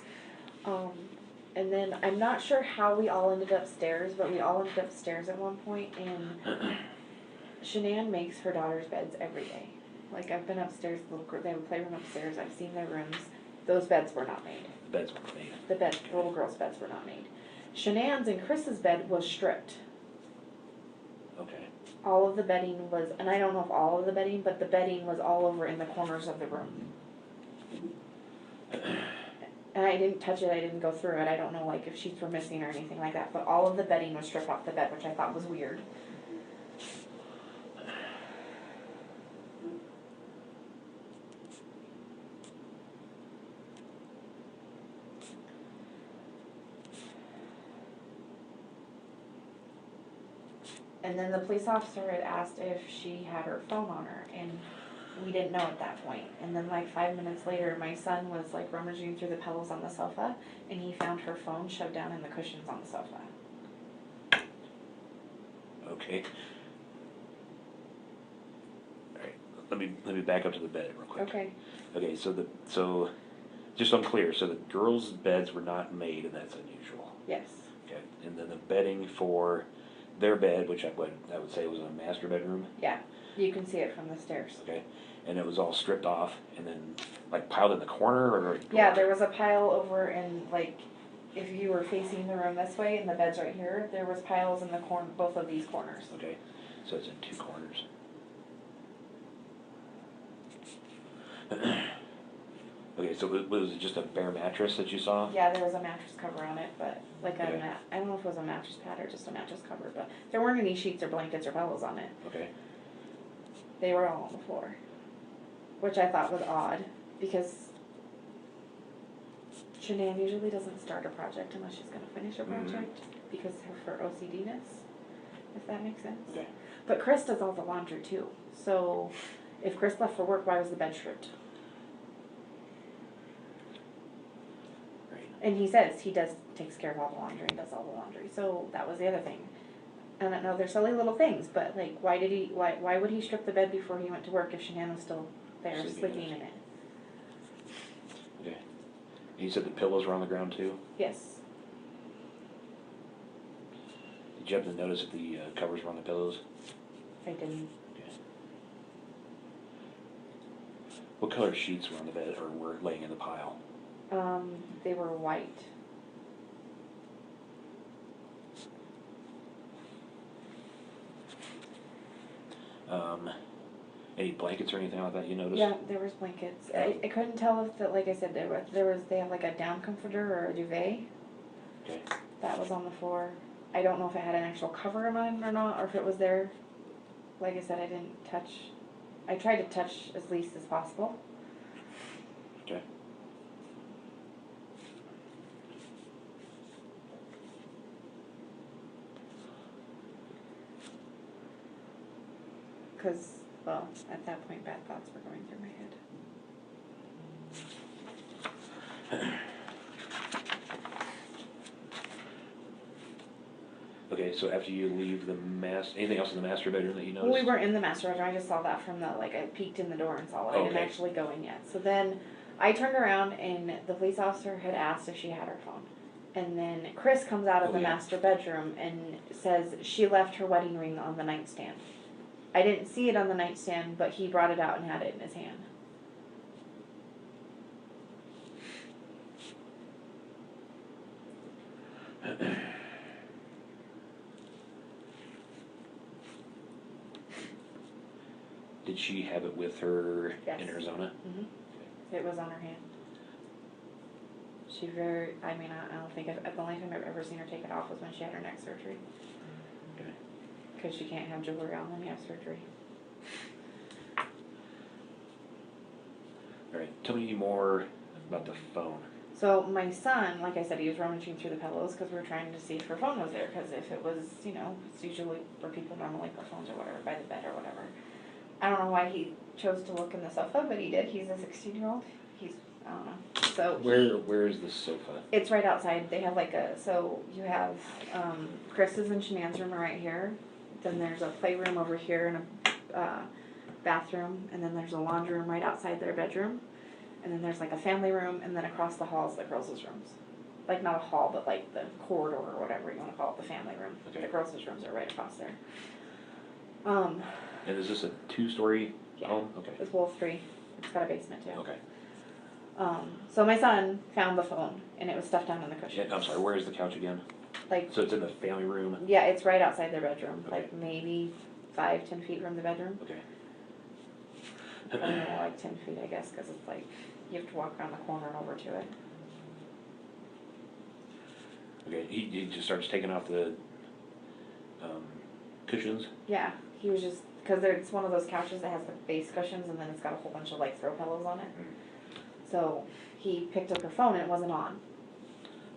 And then I'm not sure how we all ended upstairs, but we all ended upstairs at one point, and Shanann makes her daughter's beds every day. Like, I've been upstairs, they have a playroom upstairs, I've seen their rooms. Those beds were not made. The beds were made. The little girls' beds were not made. Shanann's and Chris's bed was stripped. Okay. All of the bedding was, and I don't know if all of the bedding, but the bedding was all over in the corners of the room. And I didn't touch it, I didn't go through it, I don't know like if sheets were missing or anything like that, but all of the bedding was stripped off the bed, which I thought was weird. And then the police officer had asked if she had her phone on her, and we didn't know at that point. And then like 5 minutes later, my son was like rummaging through the pillows on the sofa, and he found her phone shoved down in the cushions on the sofa. Okay. All right. Let me back up to the bed real quick. Okay. Okay. So just so I'm clear. So the girls' beds were not made, and that's unusual. Yes. Okay. And then the bedding for their bed, which I would say was a master bedroom. Yeah. You can see it from the stairs. Okay. And it was all stripped off and then like piled in the corner, or Yeah, there was a pile over in like, if you were facing the room this way and the bed's right here, there was piles in the corner, both of these corners. Okay. So it's in two corners. Okay, so was it just a bare mattress that you saw? Yeah, there was a mattress cover on it, but like Okay. I don't know if it was a mattress pad or just a mattress cover, but there weren't any sheets or blankets or pillows on it. Okay. They were all on the floor, which I thought was odd because Shanann usually doesn't start a project unless she's going to finish a project because of her OCD-ness, if that makes sense. Okay. But Chris does all the laundry too, so if Chris left for work, why was the bed stripped? And he says he takes care of all the laundry and does all the laundry. So that was the other thing. And I know they're silly little things, but like, why would he strip the bed before he went to work if Shanann was still there sleeping in it? Okay. And you said the pillows were on the ground too? Yes. Did you happen to notice that the covers were on the pillows? I didn't. Okay. What color sheets were on the bed or were laying in the pile? They were white. Any blankets or anything like that you noticed? Yeah, there was blankets. I couldn't tell if that, like I said, they have like a down comforter or a duvet. Okay. That was on the floor. I don't know if it had an actual cover on it or not, or if it was there. Like I said, I didn't touch. I tried to touch as least as possible. Okay. Because, well, at that point, bad thoughts were going through my head. Okay, so after you leave the anything else in the master bedroom that you noticed? Well, we weren't in the master bedroom. I just saw that from the, like, I peeked in the door and saw it. I didn't Okay. actually go in yet. So then I turned around and the police officer had asked if she had her phone. And then Chris comes out of the master bedroom and says she left her wedding ring on the nightstand. I didn't see it on the nightstand, but he brought it out and had it in his hand. Did she have it with her Yes. in Arizona? Mm-hmm. It was on her hand. She I don't think, the only time I've ever seen her take it off was when she had her neck surgery. Okay. Because she can't have jewelry on when you have surgery. All right, tell me more about the phone. So my son, like I said, he was rummaging through the pillows because we were trying to see if her phone was there. Because if it was, it's usually where people normally put phones or whatever, by the bed or whatever. I don't know why he chose to look in the sofa, but he did. He's a 16-year-old. I don't know. So Where is the sofa? it's right outside. They have so you have Chris's and Shanann's room are right here. Then there's a playroom over here and a bathroom, and then there's a laundry room right outside their bedroom. And then there's like a family room, and then across the hall is the girls' rooms. Like not a hall, but like the corridor or whatever you want to call it, the family room. Okay. The girls' rooms are right across there. And is this a 2-story home? Okay. It's well 3. It's got a basement too. Okay. So my son found the phone, and it was stuffed down in the cushion. Yeah, I'm sorry, where is the couch again? like, So it's in the family room? yeah, it's right outside their bedroom, Okay. like maybe 5-10 feet from the bedroom. Okay. Probably more like 10 feet, I guess, because it's like, you have to walk around the corner and over to it. Okay, he just starts taking off the cushions? Yeah, he was just, because it's one of those couches that has the base cushions and then it's got a whole bunch of like throw pillows on it. So he picked up her phone and it wasn't on.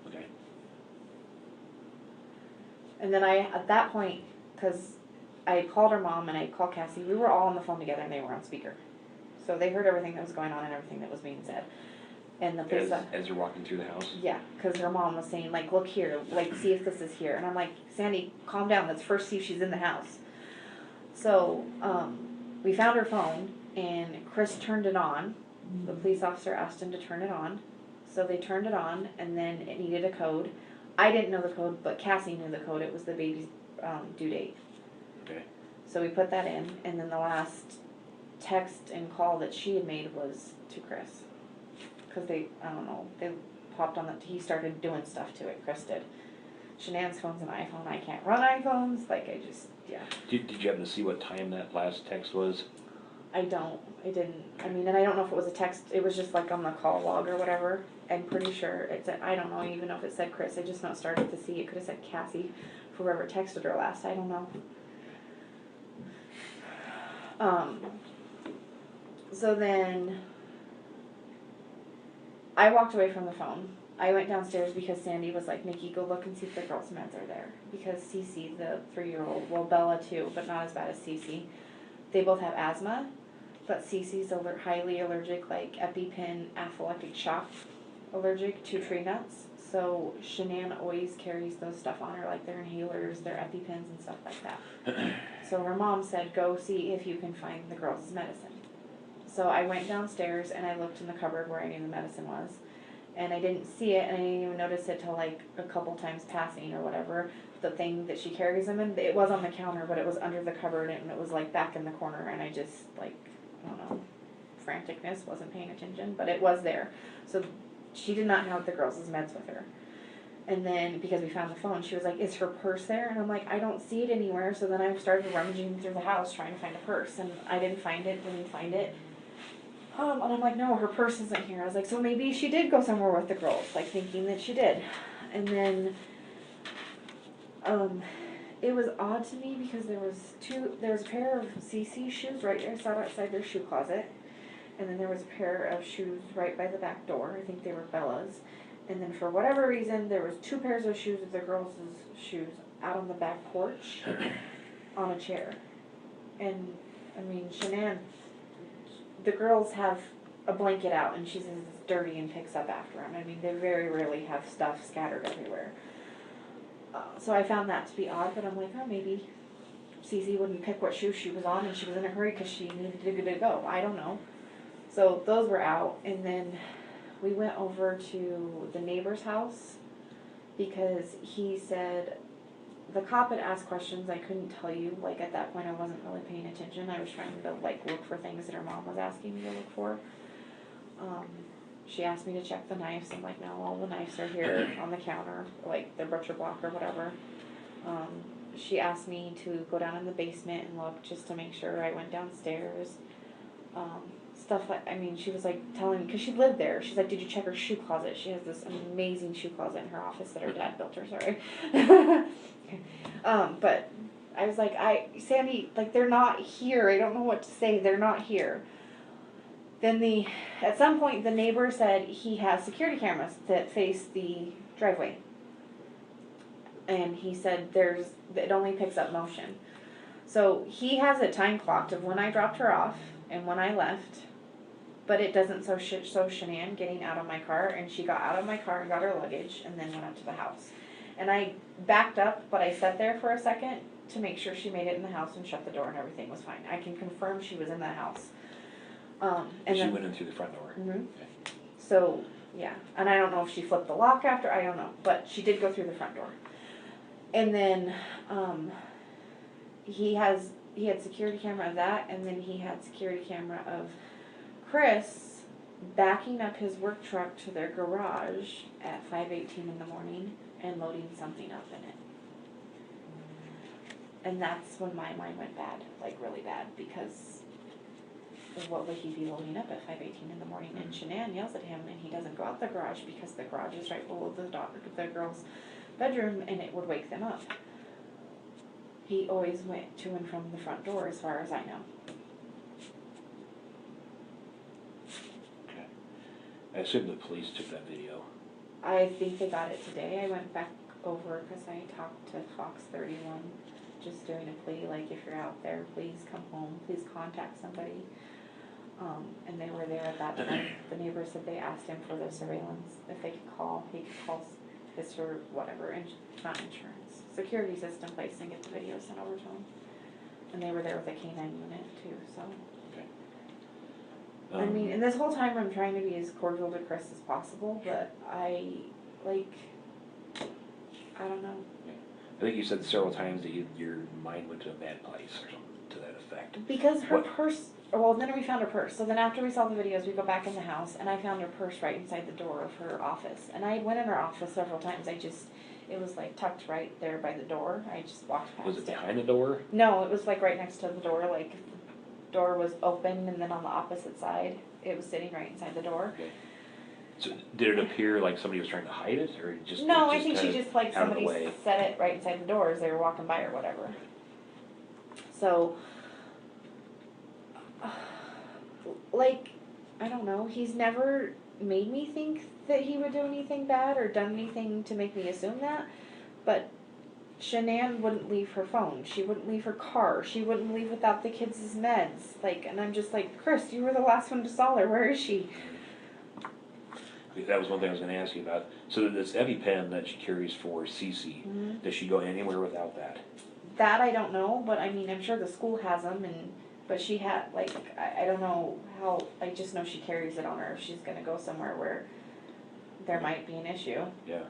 Okay. And then at that point, because I called her mom and I called Cassie, we were all on the phone together and they were on speaker. So they heard everything that was going on and everything that was being said. And the police... As you're walking through the house? Yeah, because her mom was saying, like, look here, like, see if this is here. And I'm like, Sandy, calm down, let's first see if she's in the house. So, we found her phone, and Chris turned it on. The police officer asked him to turn it on. So they turned it on, and then it needed a code. I didn't know the code, but Cassie knew the code. It was the baby's due date. Okay. So we put that in, and then the last text and call that she had made was to Chris. Because they popped on he started doing stuff to it, Chris did. Shanann's phone's an iPhone, I can't run iPhones, like yeah. Did you happen to see what time that last text was? I didn't, I mean, and I don't know if it was a text, it was just like on the call log or whatever. I'm pretty sure it said, I don't know even know if it said Chris, I just not started to see, it could have said Cassie, for whoever texted her last, I don't know. So then, I walked away from the phone. I went downstairs because Sandy was like, Nikki, go look and see if the girls' meds are there. Because Cece, the 3-year-old, well, Bella too, but not as bad as Cece. They both have asthma, but Cece's highly allergic, like EpiPen, anaphylactic shock allergic to tree nuts. So Shanann always carries those stuff on her, like their inhalers, their EpiPens and stuff like that. So her mom said, go see if you can find the girls' medicine. So I went downstairs and I looked in the cupboard where I knew the medicine was. And I didn't see it, and I didn't even notice it till like a couple times passing or whatever. The thing that she carries them in, it was on the counter, but it was under the cupboard and it was like back in the corner. And I just like, I don't know, franticness, wasn't paying attention, but it was there. So she did not have the girls' meds with her. And then because we found the phone, she was like, is her purse there? And I'm like, I don't see it anywhere. So then I started rummaging through the house trying to find a purse, and I didn't find it, and I'm like, no, her purse isn't here. I was like, so maybe she did go somewhere with the girls, like thinking that she did. And then, it was odd to me because there was a pair of CC shoes right there, sat outside their shoe closet. And then there was a pair of shoes right by the back door. I think they were Bella's. And then for whatever reason, there was 2 pairs of shoes of the girls' shoes out on the back porch on a chair. And, I mean, Shanann, the girls have a blanket out and she says it's dirty and picks up after them. I mean, they very rarely have stuff scattered everywhere. So I found that to be odd, but I'm like, oh, maybe Cece wouldn't pick what shoe she was on and she was in a hurry because she needed to go. I don't know. So those were out, and then we went over to the neighbor's house because he said the cop had asked questions I couldn't tell you. Like at that point I wasn't really paying attention. I was trying to like look for things that her mom was asking me to look for. She asked me to check the knives. I'm like, no, all the knives are here on the counter, like the butcher block or whatever. She asked me to go down in the basement and look just to make sure. I went downstairs. Stuff like, I mean, she was like telling me, because she lived there, she's like, did you check her shoe closet? She has this amazing shoe closet in her office that her dad built her, sorry. But I was like, Sandy, like, they're not here. I don't know what to say. They're not here. Then at some point, the neighbor said he has security cameras that face the driveway. And he said it only picks up motion. So he has it time clocked of when I dropped her off and when I left. But it doesn't show Shanann getting out of my car, and she got out of my car and got her luggage and then went up to the house. And I backed up, but I sat there for a second to make sure she made it in the house and shut the door and everything was fine. I can confirm she was in the house. And she went in through the front door. Mm-hmm. Okay. So, yeah. And I don't know if she flipped the lock after, I don't know. But she did go through the front door. And then he had security camera of that, and then he had security camera of Chris backing up his work truck to their garage at 5:18 in the morning and loading something up in it. And that's when my mind went bad, like really bad, because what would he be loading up at 5:18 in the morning? And Shanann yells at him, and he doesn't go out the garage because the garage is right below the girl's bedroom, and it would wake them up. He always went to and from the front door, as far as I know. Okay. I assume the police took that video. I think they got it today. I went back over because I talked to Fox 31, just doing a plea, like, if you're out there, please come home, please contact somebody. And they were there at that time. The neighbors said they asked him for the surveillance, if they could call, he could call his or whatever, not insurance, security system place and get the video sent over to him. And they were there with a K9 unit too, so. Okay. I mean, and this whole time I'm trying to be as cordial to Chris as possible, but I don't know. I think you said several times that your mind went to a bad place or something to that effect. Because her What? purse, well, then we found her purse. So then after we saw the videos, we go back in the house, and I found her purse right inside the door of her office. And I went in her office several times. It was like tucked right there by the door. I just walked past it. Was it behind the door? No, it was like right next to the door. Like the door was open, and then on the opposite side, it was sitting right inside the door. Okay. So did it appear like somebody was trying to hide it, or just? No, it I think she kinda just like out of the somebody way? set it right inside the door as they were walking by or whatever. So, like, I don't know. He's never made me think that he would do anything bad or done anything to make me assume that. But Shanann wouldn't leave her phone. She wouldn't leave her car. She wouldn't leave without the kids' meds. Like, and I'm just like, Chris, you were the last one to saw her. Where is she? That was one thing I was going to ask you about. So this EpiPen that she carries for Cece, does she go anywhere without that? That I don't know, but I mean, I'm sure the school has them, but she had, like, I don't know how, I just know she carries it on her if she's gonna go somewhere where there might be an issue. Yeah.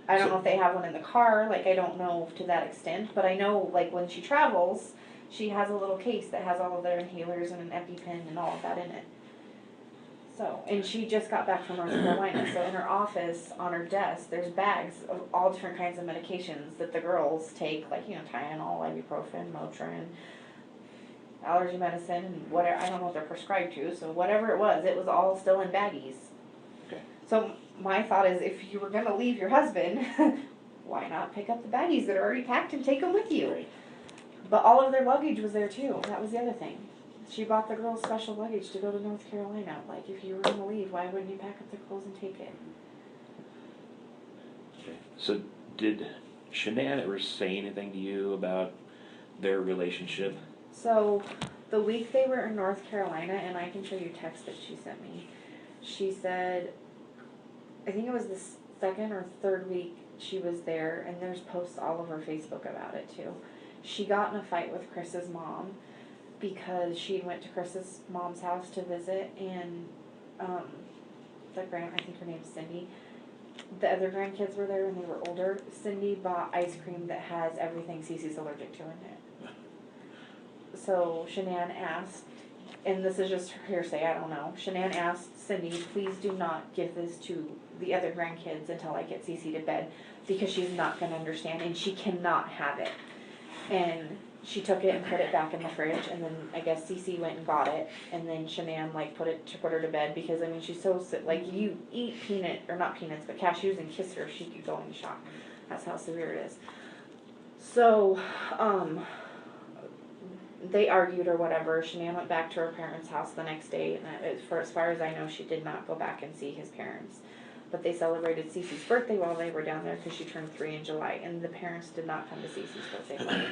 I don't know if they have one in the car, like, I don't know to that extent, but I know, like, when she travels, she has a little case that has all of their inhalers and an EpiPen and all of that in it. So, and she just got back from North Carolina, so in her office, on her desk, there's bags of all different kinds of medications that the girls take, like, you know, Tylenol, ibuprofen, Motrin, allergy medicine, and whatever, I don't know what they're prescribed to, so whatever it was all still in baggies. Okay. So my thought is, if you were gonna leave your husband, why not pick up the baggies that are already packed and take them with you? Right. But all of their luggage was there too, that was the other thing. She bought the girls special luggage to go to North Carolina. Like, if you were going to leave, why wouldn't you pack up the clothes and take it? Okay. So did Shanann ever say anything to you about their relationship? So, the week they were in North Carolina, and I can show you text that she sent me, she said, I think it was the second or third week she was there, and there's posts all over Facebook about it too. She got in a fight with Chris's mom, because she went to Chris's mom's house to visit, and I think her name's Cindy. The other grandkids were there and they were older. Cindy bought ice cream that has everything Cece's allergic to in it. So Shanann asked, and this is just hearsay, I don't know. Shanann asked Cindy, please do not give this to the other grandkids until I get Cece to bed, because she's not going to understand and she cannot have it. And she took it and put it back in the fridge, and then I guess Cece went and got it, and then Shanann put her to bed, because I mean she's so sick. Like, you eat not peanuts, but cashews and kiss her, she could go into shock. That's how severe it is. So, they argued or whatever. Shanann went back to her parents' house the next day, and as far as I know, she did not go back and see his parents. But they celebrated Cece's birthday while they were down there, because she turned 3 in July, and the parents did not come to Cece's birthday party.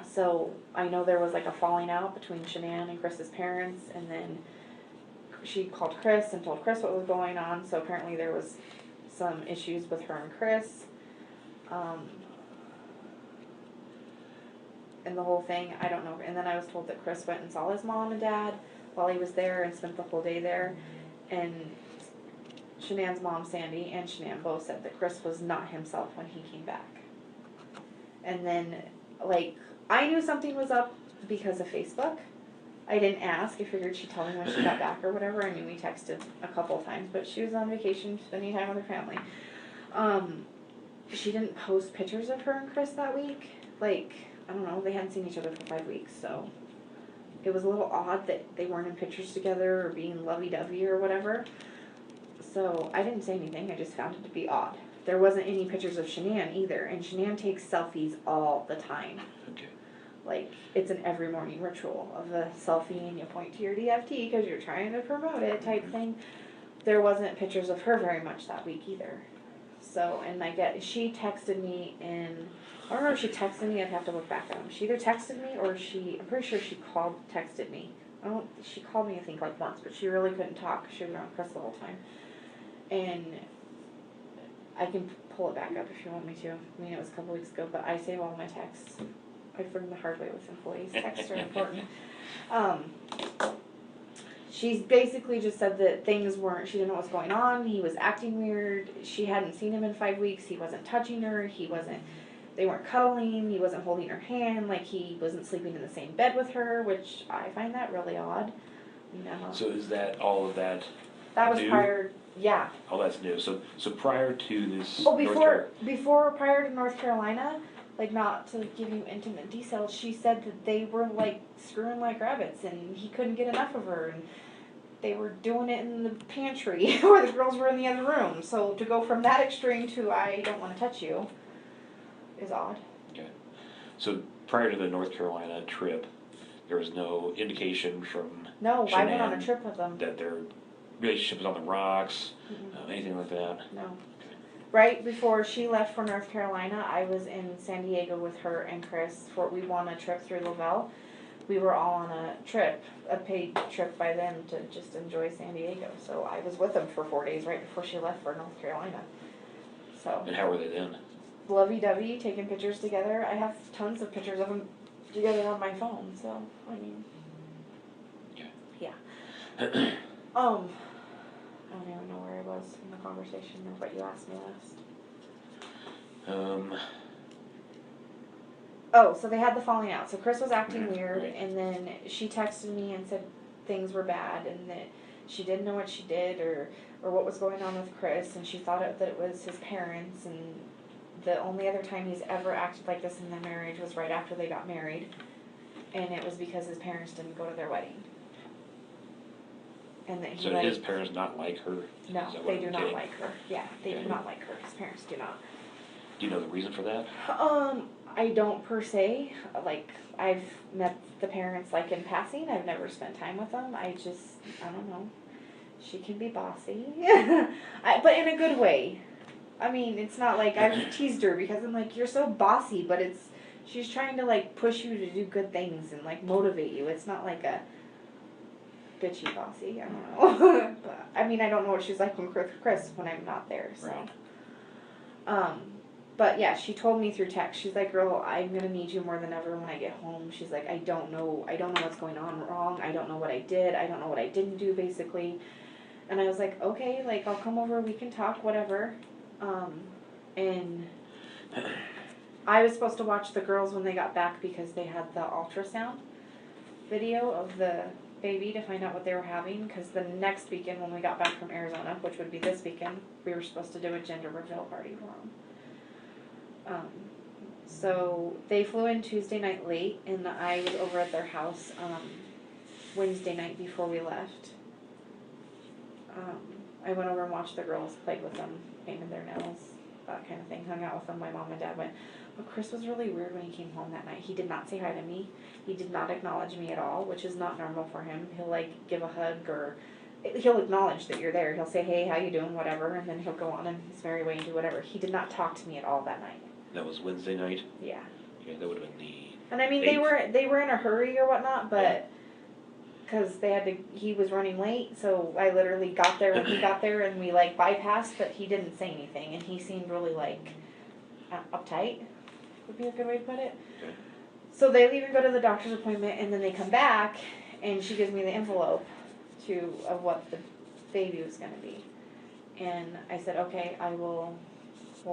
So I know there was like a falling out between Shanann and Chris's parents, and then she called Chris and told Chris what was going on. So apparently there was some issues with her and Chris. And the whole thing, I don't know. And then I was told that Chris went and saw his mom and dad while he was there and spent the whole day there. And Shanann's mom, Sandy, and Shanann both said that Chris was not himself when he came back. And then, like, I knew something was up because of Facebook. I didn't ask. I figured she'd tell me when she got back or whatever. I mean, we texted a couple of times, but she was on vacation spending time with her family. She didn't post pictures of her and Chris that week. Like, I don't know, they hadn't seen each other for 5 weeks, so it was a little odd that they weren't in pictures together or being lovey-dovey or whatever. So I didn't say anything, I just found it to be odd. There wasn't any pictures of Shanann either, and Shanann takes selfies all the time. Okay. Like, it's an every morning ritual of a selfie and you point to your DFT because you're trying to promote it type thing. There wasn't pictures of her very much that week either. So, and she texted me in, I don't know if she texted me, I'd have to look back at them. She either texted me or I'm pretty sure she texted me. She called me I think like once, but she really couldn't talk. She was around Chris the whole time. And I can pull it back up if you want me to. I mean, it was a couple weeks ago, but I save all my texts. I've learned the hard way with employees. Texts are important. She's basically just said that she didn't know what's going on. He was acting weird. She hadn't seen him in 5 weeks. He wasn't touching her. They weren't cuddling. He wasn't holding her hand. Like, he wasn't sleeping in the same bed with her, which I find that really odd. You know. So is that all of that? That was new? prior, yeah. Oh, that's new. So prior to this. Oh, prior to North Carolina, like, not to give you intimate details, she said that they were like screwing like rabbits, and he couldn't get enough of her, and they were doing it in the pantry where the girls were in the other room. So to go from that extreme to I don't want to touch you is odd. Okay. So prior to the North Carolina trip, there was no indication from No, Shanann I went on a trip with them. that their relationship was on the rocks, anything like that? No. Okay. Right before she left for North Carolina, I was in San Diego with her and Chris. We won a trip through Lavelle. We were all on a paid trip by them to just enjoy San Diego. So I was with them for 4 days right before she left for North Carolina. So. And how were they then? Lovey-dovey, taking pictures together. I have tons of pictures of them together on my phone. So I mean, Okay. yeah. I don't even know where I was in the conversation or what you asked me last. Oh, so they had the falling out. So Chris was acting weird, right. and then she texted me and said things were bad, and that she didn't know what she did or what was going on with Chris, and she thought that it was his parents, and the only other time he's ever acted like this in their marriage was right after they got married, and it was because his parents didn't go to their wedding. And that So his parents not like her? No, they do not like her. Yeah, they do not like her. His parents do not. Do you know the reason for that? I don't per se. Like, I've met the parents like in passing. I've never spent time with them. I don't know. She can be bossy. But in a good way. I mean, it's not like I've teased her because I'm like, you're so bossy, but she's trying to like push you to do good things and like motivate you. It's not like a bitchy bossy, I don't know. But, I mean, I don't know what she's like with Chris when I'm not there, so. Right. But yeah, she told me through text, she's like, girl, I'm gonna need you more than ever when I get home. She's like, I don't know what's going on wrong, I don't know what I did, I don't know what I didn't do, basically. And I was like, okay, like, I'll come over, we can talk, whatever. And I was supposed to watch the girls when they got back because they had the ultrasound video of the baby to find out what they were having, because the next weekend when we got back from Arizona, which would be this weekend, we were supposed to do a gender reveal party for them. So they flew in Tuesday night late, and I was over at their house Wednesday night before we left. I went over and watched the girls, played with them, painted their nails, that kind of thing, hung out with them. My mom and dad went. But Chris was really weird when he came home that night. He did not say hi to me. He did not acknowledge me at all, which is not normal for him. He'll like give a hug, or he'll acknowledge that you're there. He'll say, hey, how you doing, whatever, and then he'll go on in his merry way and do whatever. He did not talk to me at all that night. That was Wednesday night? Yeah. Okay, that would have been the... And I mean, 8th. they were in a hurry or whatnot, but because he was running late, so I literally got there when he got there, and we like bypassed, but he didn't say anything, and he seemed really like uptight, would be a good way to put it. Okay. So they leave and go to the doctor's appointment, and then they come back, and she gives me the envelope of what the baby was going to be. And I said, okay, we'll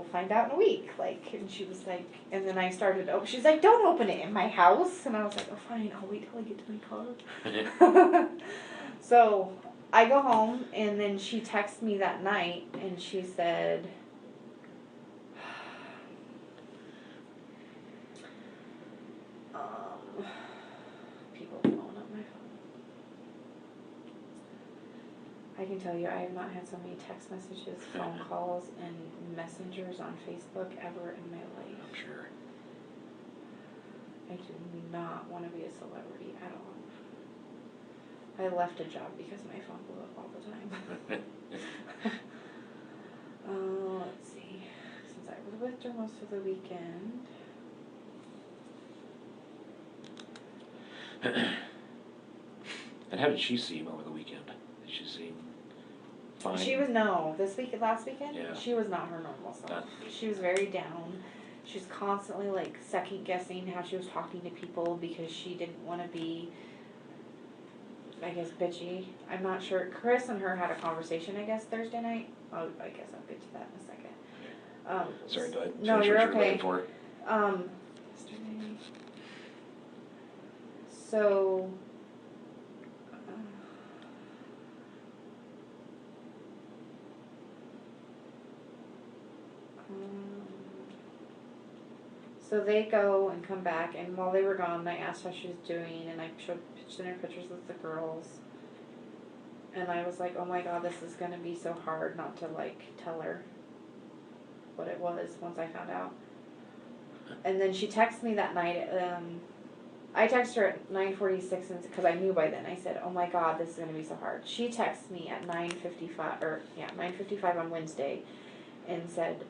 find out in a week. Like, and she was like, and then I started, she's like, don't open it in my house. And I was like, oh, fine, I'll wait till I get to my car. So I go home, and then she texted me that night, and she said, People blowing up my phone. I can tell you, I have not had so many text messages, phone calls, and messengers on Facebook ever in my life. I'm sure. I do not want to be a celebrity at all. I left a job because my phone blew up all the time. Let's see. Since I was with her most of the weekend. And how did she seem over the weekend? Did she seem fine? She was, last weekend, Yeah. she was not her normal self. Not- She was very down. She was constantly like second guessing how she was talking to people because she didn't want to be, I guess, bitchy. I'm not sure. Chris and her had a conversation, I guess, Thursday night. Oh, I guess I'll get to that in a second. Sorry, go ahead. No, Finish you're what you were okay. looking for. Yesterday. So, so they go and come back, and while they were gone, I asked how she was doing, and I pitched in her pictures with the girls. And I was like, oh my god, this is gonna be so hard not to like tell her what it was once I found out. And then she texted me that night. I texted her at 9:46 because I knew by then. I said, oh my god, this is gonna be so hard. She texted me at 9:55 on Wednesday, and said,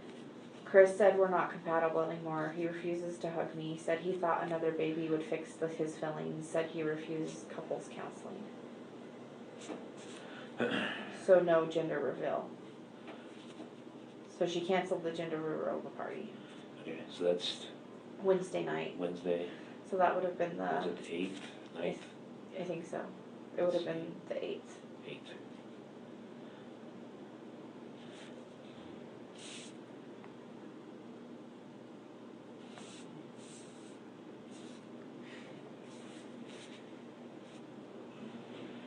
Chris said we're not compatible anymore. He refuses to hug me. Said he thought another baby would fix his feelings. Said he refused couples counseling. So no gender reveal. So she canceled the gender reveal party. Okay, so that's Wednesday night. Wednesday. So that would have been the... Was it the 8th, 9th? I think so. It would have been the 8th. 8th.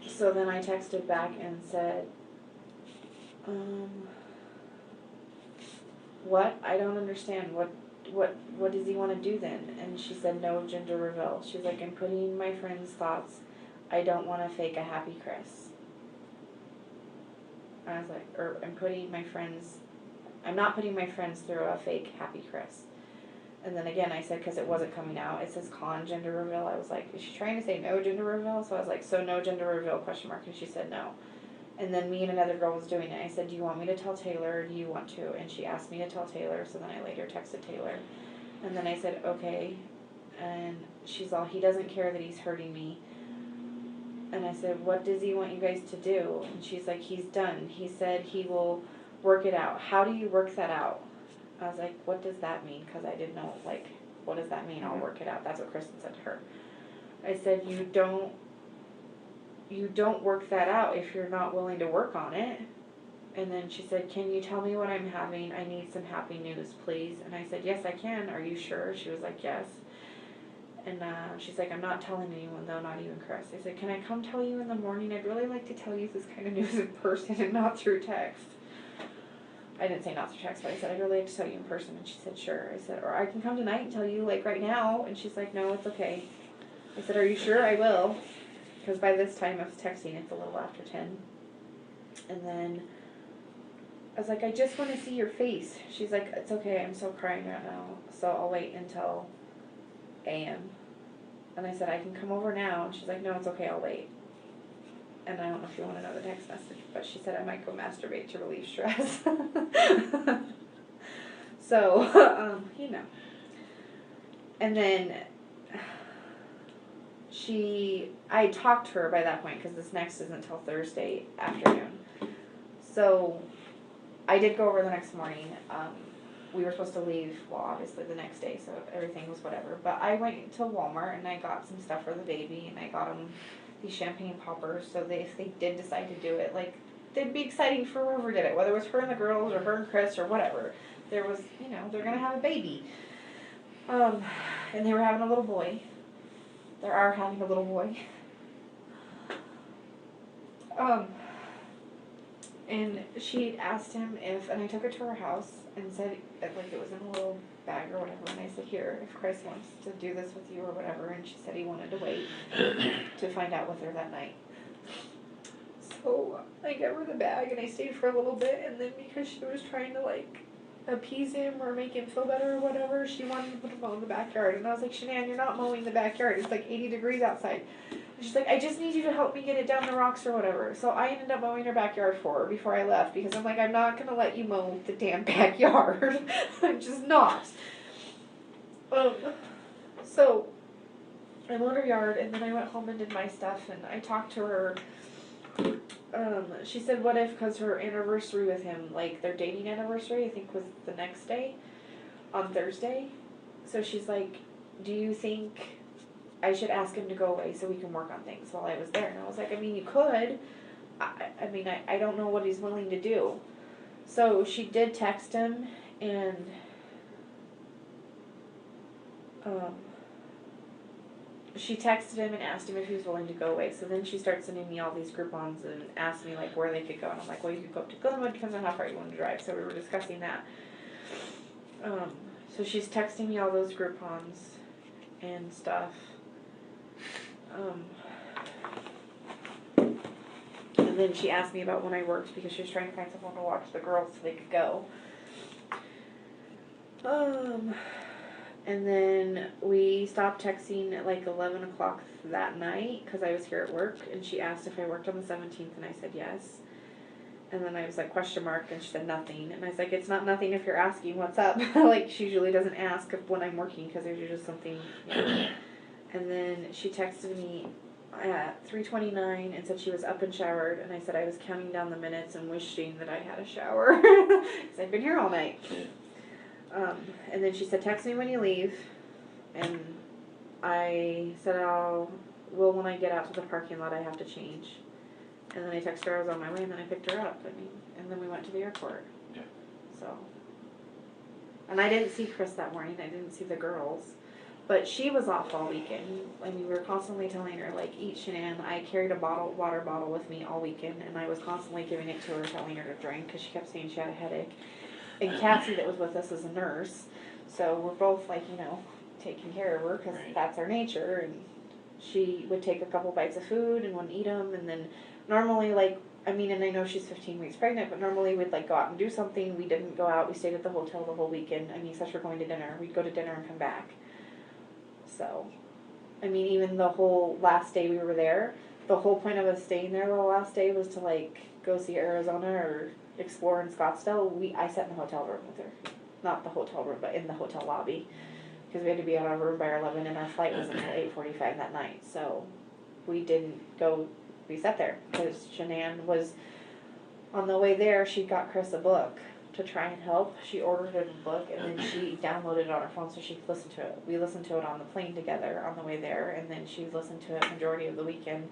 So then I texted back and said, what? I don't understand. What does he want to do then? And she said, no gender reveal. She's like, I'm putting my friend's thoughts. I don't want to fake a happy Chris. I was like, I'm not putting my friends through a fake happy Chris. And then again, I said, because it wasn't coming out, it says con gender reveal. I was like, is she trying to say no gender reveal? So I was like, so no gender reveal, question mark. And she said no. And then me and another girl was doing it. I said, do you want me to tell Taylor or do you want to? And she asked me to tell Taylor, so then I later texted Taylor. And then I said, okay. And she's all, he doesn't care that he's hurting me. And I said, what does he want you guys to do? And she's like, he's done. He said he will work it out. How do you work that out? I was like, what does that mean? Because I didn't know, like, what does that mean? I'll work it out. That's what Kristen said to her. I said, you don't work that out if you're not willing to work on it. And then she said, can you tell me what I'm having? I need some happy news, please. And I said, yes, I can. Are you sure? She was like, yes. And she's like, I'm not telling anyone, though, not even Chris. I said, can I come tell you in the morning? I'd really like to tell you this kind of news in person and not through text. I didn't say not through text, but I said, I'd really like to tell you in person. And she said, sure. I said, or I can come tonight and tell you, like, right now. And she's like, no, it's okay. I said, are you sure? I will. Because by this time I was texting, it's a little after 10. And then I was like, I just want to see your face. She's like, it's okay, I'm still crying right now, so I'll wait until a.m. And I said, I can come over now. And she's like, no, it's okay, I'll wait. And I don't know if you want to know the text message, but she said I might go masturbate to relieve stress. So, you know. And then I talked to her by that point because this next isn't until Thursday afternoon. So I did go over the next morning. We were supposed to leave, well, obviously the next day, so everything was whatever. But I went to Walmart and I got some stuff for the baby, and I got them these champagne poppers, so if they did decide to do it, like, it'd be exciting for whoever did it, whether it was her and the girls or her and Chris or whatever. There was, you know, they're gonna have a baby. And they were having a little boy. They are having a little boy. And she asked him if, and I took her to her house and said, like, it was in a little bag or whatever, and I said, here, if Chris wants to do this with you or whatever, and she said he wanted to wait to find out with her that night. So I gave her the bag and I stayed for a little bit, and then because she was trying to, like, appease him or make him feel better or whatever, she wanted to put him mow in the backyard, and I was like, Shanann, you're not mowing the backyard, it's like 80 degrees outside. And she's like, I just need you to help me get it down the rocks or whatever. So I ended up mowing her backyard for her before I left, because I'm like, I'm not gonna let you mow the damn backyard. I'm just not. So I mowed her yard, and then I went home and did my stuff, and I talked to her. She said, what if, because her anniversary with him, like their dating anniversary, I think was the next day, on Thursday. So she's like, do you think I should ask him to go away so we can work on things while I was there? And I was like, I mean, you could. I mean, I don't know what he's willing to do. So she did text him, and she texted him and asked him if he was willing to go away. So then she starts sending me all these Groupons and asked me, like, where they could go. And I'm like, well, you could go up to Glenwood, depends on how far you want to drive. So we were discussing that. So she's texting me all those Groupons and stuff. And then she asked me about when I worked, because she was trying to find someone to watch the girls so they could go. And then we stopped texting at like 11 o'clock that night because I was here at work, and she asked if I worked on the 17th, and I said yes. And then I was like, question mark, and she said nothing. And I was like, it's not nothing if you're asking what's up. Like, she usually doesn't ask when I'm working because there's usually something, you know. And then she texted me at 3:29 and said she was up and showered, and I said I was counting down the minutes and wishing that I had a shower because I've been here all night. And then she said, text me when you leave, and I said, when I get out to the parking lot I have to change. And then I texted her I was on my way, and then I picked her up, and then we went to the airport. Yeah. So, and I didn't see Chris that morning, I didn't see the girls, but she was off all weekend. I mean, we were constantly telling her, like, eat Shanann. I carried a water bottle with me all weekend, and I was constantly giving it to her, telling her to drink, because she kept saying she had a headache. And Cassie, that was with us, is a nurse, so we're both, like, you know, taking care of her, because that's our nature. And she would take a couple bites of food and wouldn't eat them, and then normally, like, I mean, and I know she's 15 weeks pregnant, but normally we'd, like, go out and do something. We didn't go out. We stayed at the hotel the whole weekend. I mean, except for going to dinner. We'd go to dinner and come back. So, I mean, even the whole last day we were there, the whole point of us staying there the last day was to, like, go see Arizona or explore in Scottsdale. I sat in the hotel room with her. Not the hotel room, but in the hotel lobby. Because we had to be out of our room by 11, and our flight was until 8:45 that night. So, we didn't go, we sat there. Because Shanann was, on the way there, she got Chris a book to try and help. She ordered him a book, and then she downloaded it on her phone so she could listen to it. We listened to it on the plane together on the way there, and then she listened to it majority of the weekend,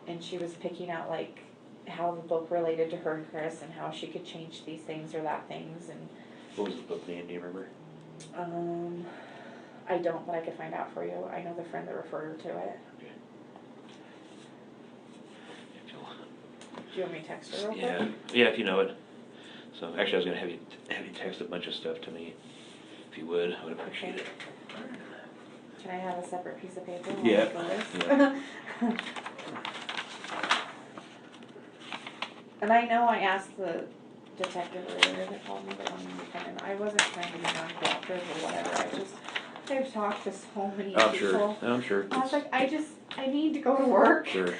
and she was picking out, like, how the book related to her and Chris, and how she could change these things or that things. And what was the book name, do you remember? I don't, but I could find out for you. I know the friend that referred her to it. Okay. Do you want me to text her real quick? Yeah, if you know it. So actually, I was gonna have you text a bunch of stuff to me, if you would. I would appreciate it. Can I have a separate piece of paper? Yeah. And I know I asked the detective earlier that called me, but I wasn't trying to be non-cooperative or whatever. I've talked to so many people. I'm sure. I was like, I need to go to work. Sure.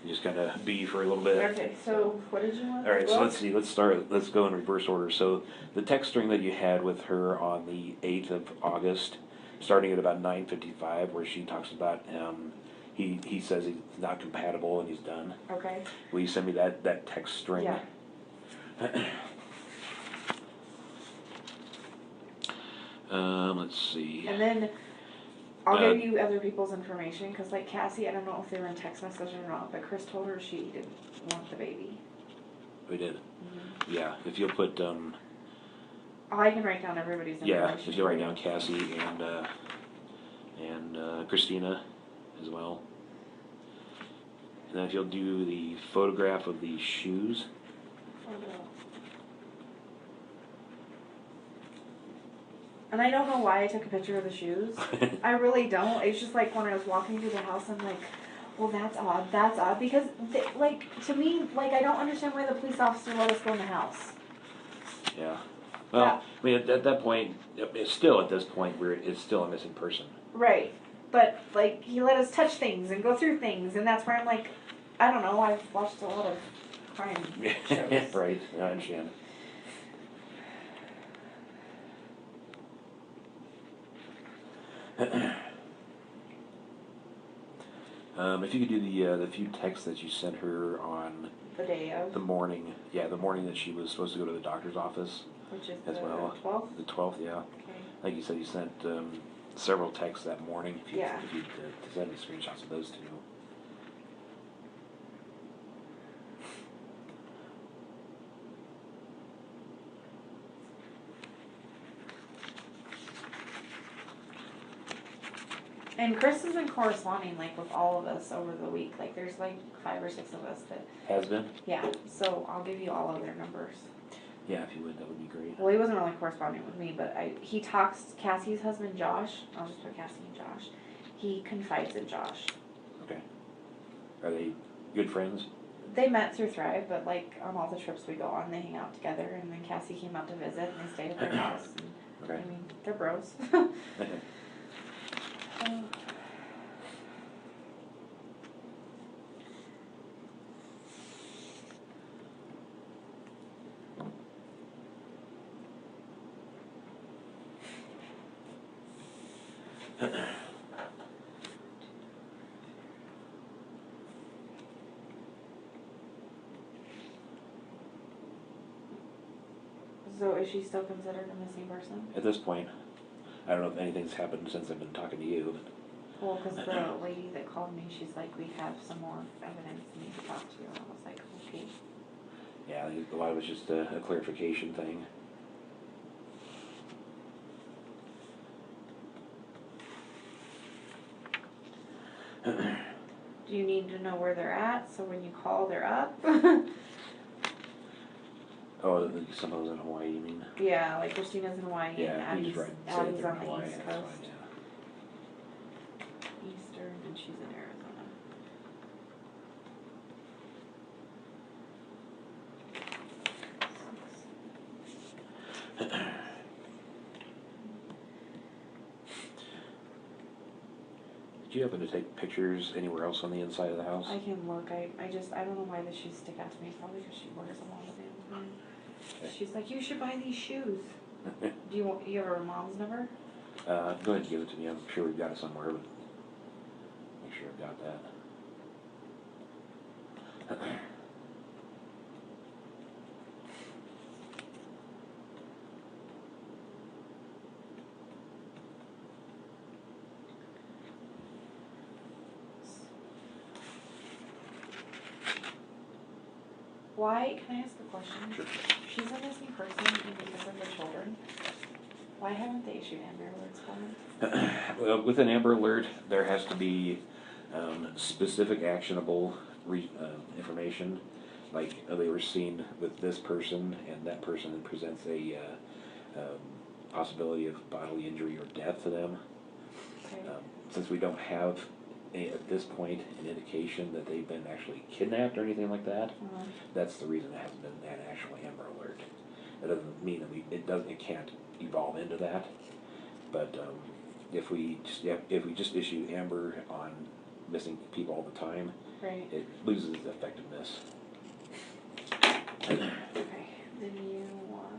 You just kind of be for a little bit. Okay, so what did you want? All right, so let's see. Let's go in reverse order. So the text string that you had with her on the 8th of August, starting at about 9:55, where she talks about he says he's not compatible and he's done. Okay. Will you send me that text string? Yeah. Let's see. And then I'll give you other people's information, because, like, Cassie, I don't know if they were in text message or not, but Chris told her she didn't want the baby. We did. Mm-hmm. Yeah, if you'll put I can write down everybody's information. Yeah, if you write down Cassie and Christina as well. And then if you'll do the photograph of the shoes And I don't know why I took a picture of the shoes. I really don't. It's just like when I was walking through the house, I'm like, well, that's odd. That's odd. Because, like, to me, like, I don't understand why the police officer let us go in the house. Yeah. Well, I mean, at that point, it's still at this point where it's still a missing person. Right. But, like, he let us touch things and go through things. And that's where I'm like, I don't know. I've watched a lot of crime shows. Right. I understand. If you could do the few texts that you sent her on The day of. the morning, the morning that she was supposed to go to the doctor's office, Which is as the well. 12th? The 12th, yeah. Okay. Like you said, you sent several texts that morning. If you, Yeah. If you send me screenshots of those two. And Chris has been corresponding, like, with all of us over the week. Like, there's, like, 5 or 6 of us that... Has been? Yeah, so I'll give you all of their numbers. Yeah, if you would, that would be great. Well, he wasn't really corresponding with me, but he talks... Cassie's husband, Josh... I'll just put Cassie and Josh. He confides in Josh. Okay. Are they good friends? They met through Thrive, but, like, on all the trips we go on, they hang out together. And then Cassie came out to visit, and they stayed at their house. And, Okay. I mean, they're bros. So is she still considered a missing person? At this point, I don't know if anything's happened since I've been talking to you. But Well, because the lady that called me, she's like, we have some more evidence we need to talk to you. And I was like, okay. yeah, I think a lot of it's just a clarification thing. Do you need to know where they're at, so when you call, they're up? Oh, some of those in Hawaii, you mean? Yeah, like Christina's in Hawaii and Yeah, you Addie's, just Addie's say they're on in the Hawaii, East that's Coast. fine, Eastern, and she's in Arizona. Did you happen to take pictures anywhere else on the inside of the house? I can look. I don't know why the shoes stick out to me. Probably because she wears them all the time. Okay. She's like, you should buy these shoes. Do you have her mom's number? Go ahead and give it to me. I'm sure we've got it somewhere, but make sure I've got that. Why, can I ask a question? Sure. She's a missing person and because of the children. Why haven't they issued Amber Alerts for them? Well, with an Amber Alert, there has to be specific actionable information, like they were seen with this person, and that person presents a possibility of bodily injury or death to them. Okay. Since we don't have, at this point, an indication that they've been actually kidnapped or anything like that, that's the reason it hasn't been an actual Amber Alert. That doesn't mean that it can't evolve into that. But if we just issue Amber on missing people all the time, Right. it loses its effectiveness. Okay. Then you want...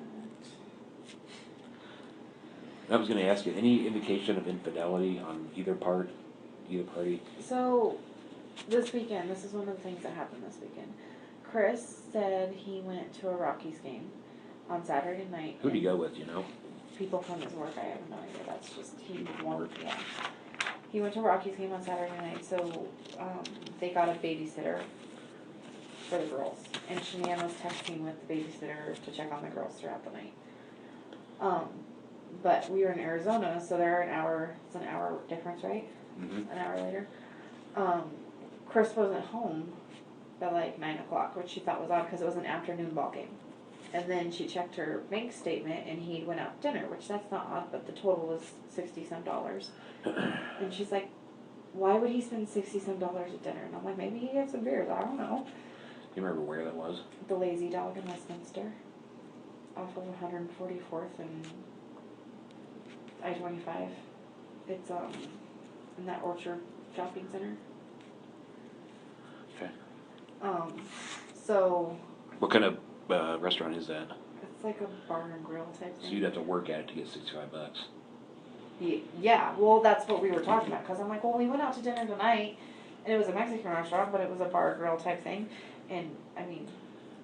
I was going to ask you, any indication of infidelity on either party? So, this weekend, this is one of the things that happened this weekend. Chris said he went to a Rockies game on Saturday night. Who'd he go with, you know? People from his work, I have no idea. That's just, he won, yeah. He went to a Rockies game on Saturday night, so they got a babysitter for the girls. And Shanann was texting with the babysitter to check on the girls throughout the night. But we were in Arizona, so they're it's an hour difference, right? Mm-hmm. An hour later. Chris wasn't home by like 9 o'clock, which she thought was odd because it was an afternoon ball game. And then she checked her bank statement and he went out to dinner, which that's not odd, but the total was $60-some. And she's like, why would he spend $60-some at dinner? And I'm like, maybe he had some beers, I don't know. You remember where that was? The Lazy Dog in Westminster, off of 144th and I-25. It's in that Orchard Shopping Center. Okay. So What kind of restaurant is that? it's like a bar and grill type thing. So you'd have to work at it to get $65. Yeah, well, that's what we were talking about, because I'm like, well, we went out to dinner tonight, and it was a Mexican restaurant, but it was a bar grill type thing, and, I mean,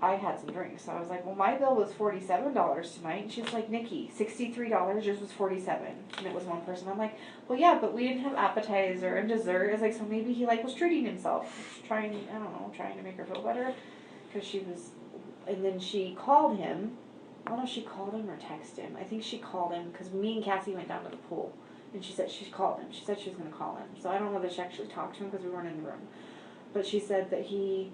I had some drinks, so I was like, well, my bill was $47 tonight, and she's like, Nikki, $63, yours was $47, and it was one person. I'm like, well, yeah, but we didn't have appetizer and dessert. It's like, so maybe he, like, was treating himself, trying to make her feel better, because she was, and then she called him. I don't know if she called him or texted him. I think she called him because me and Cassie went down to the pool, and she said she called him. She said she was going to call him. So I don't know that she actually talked to him because we weren't in the room. But she said that he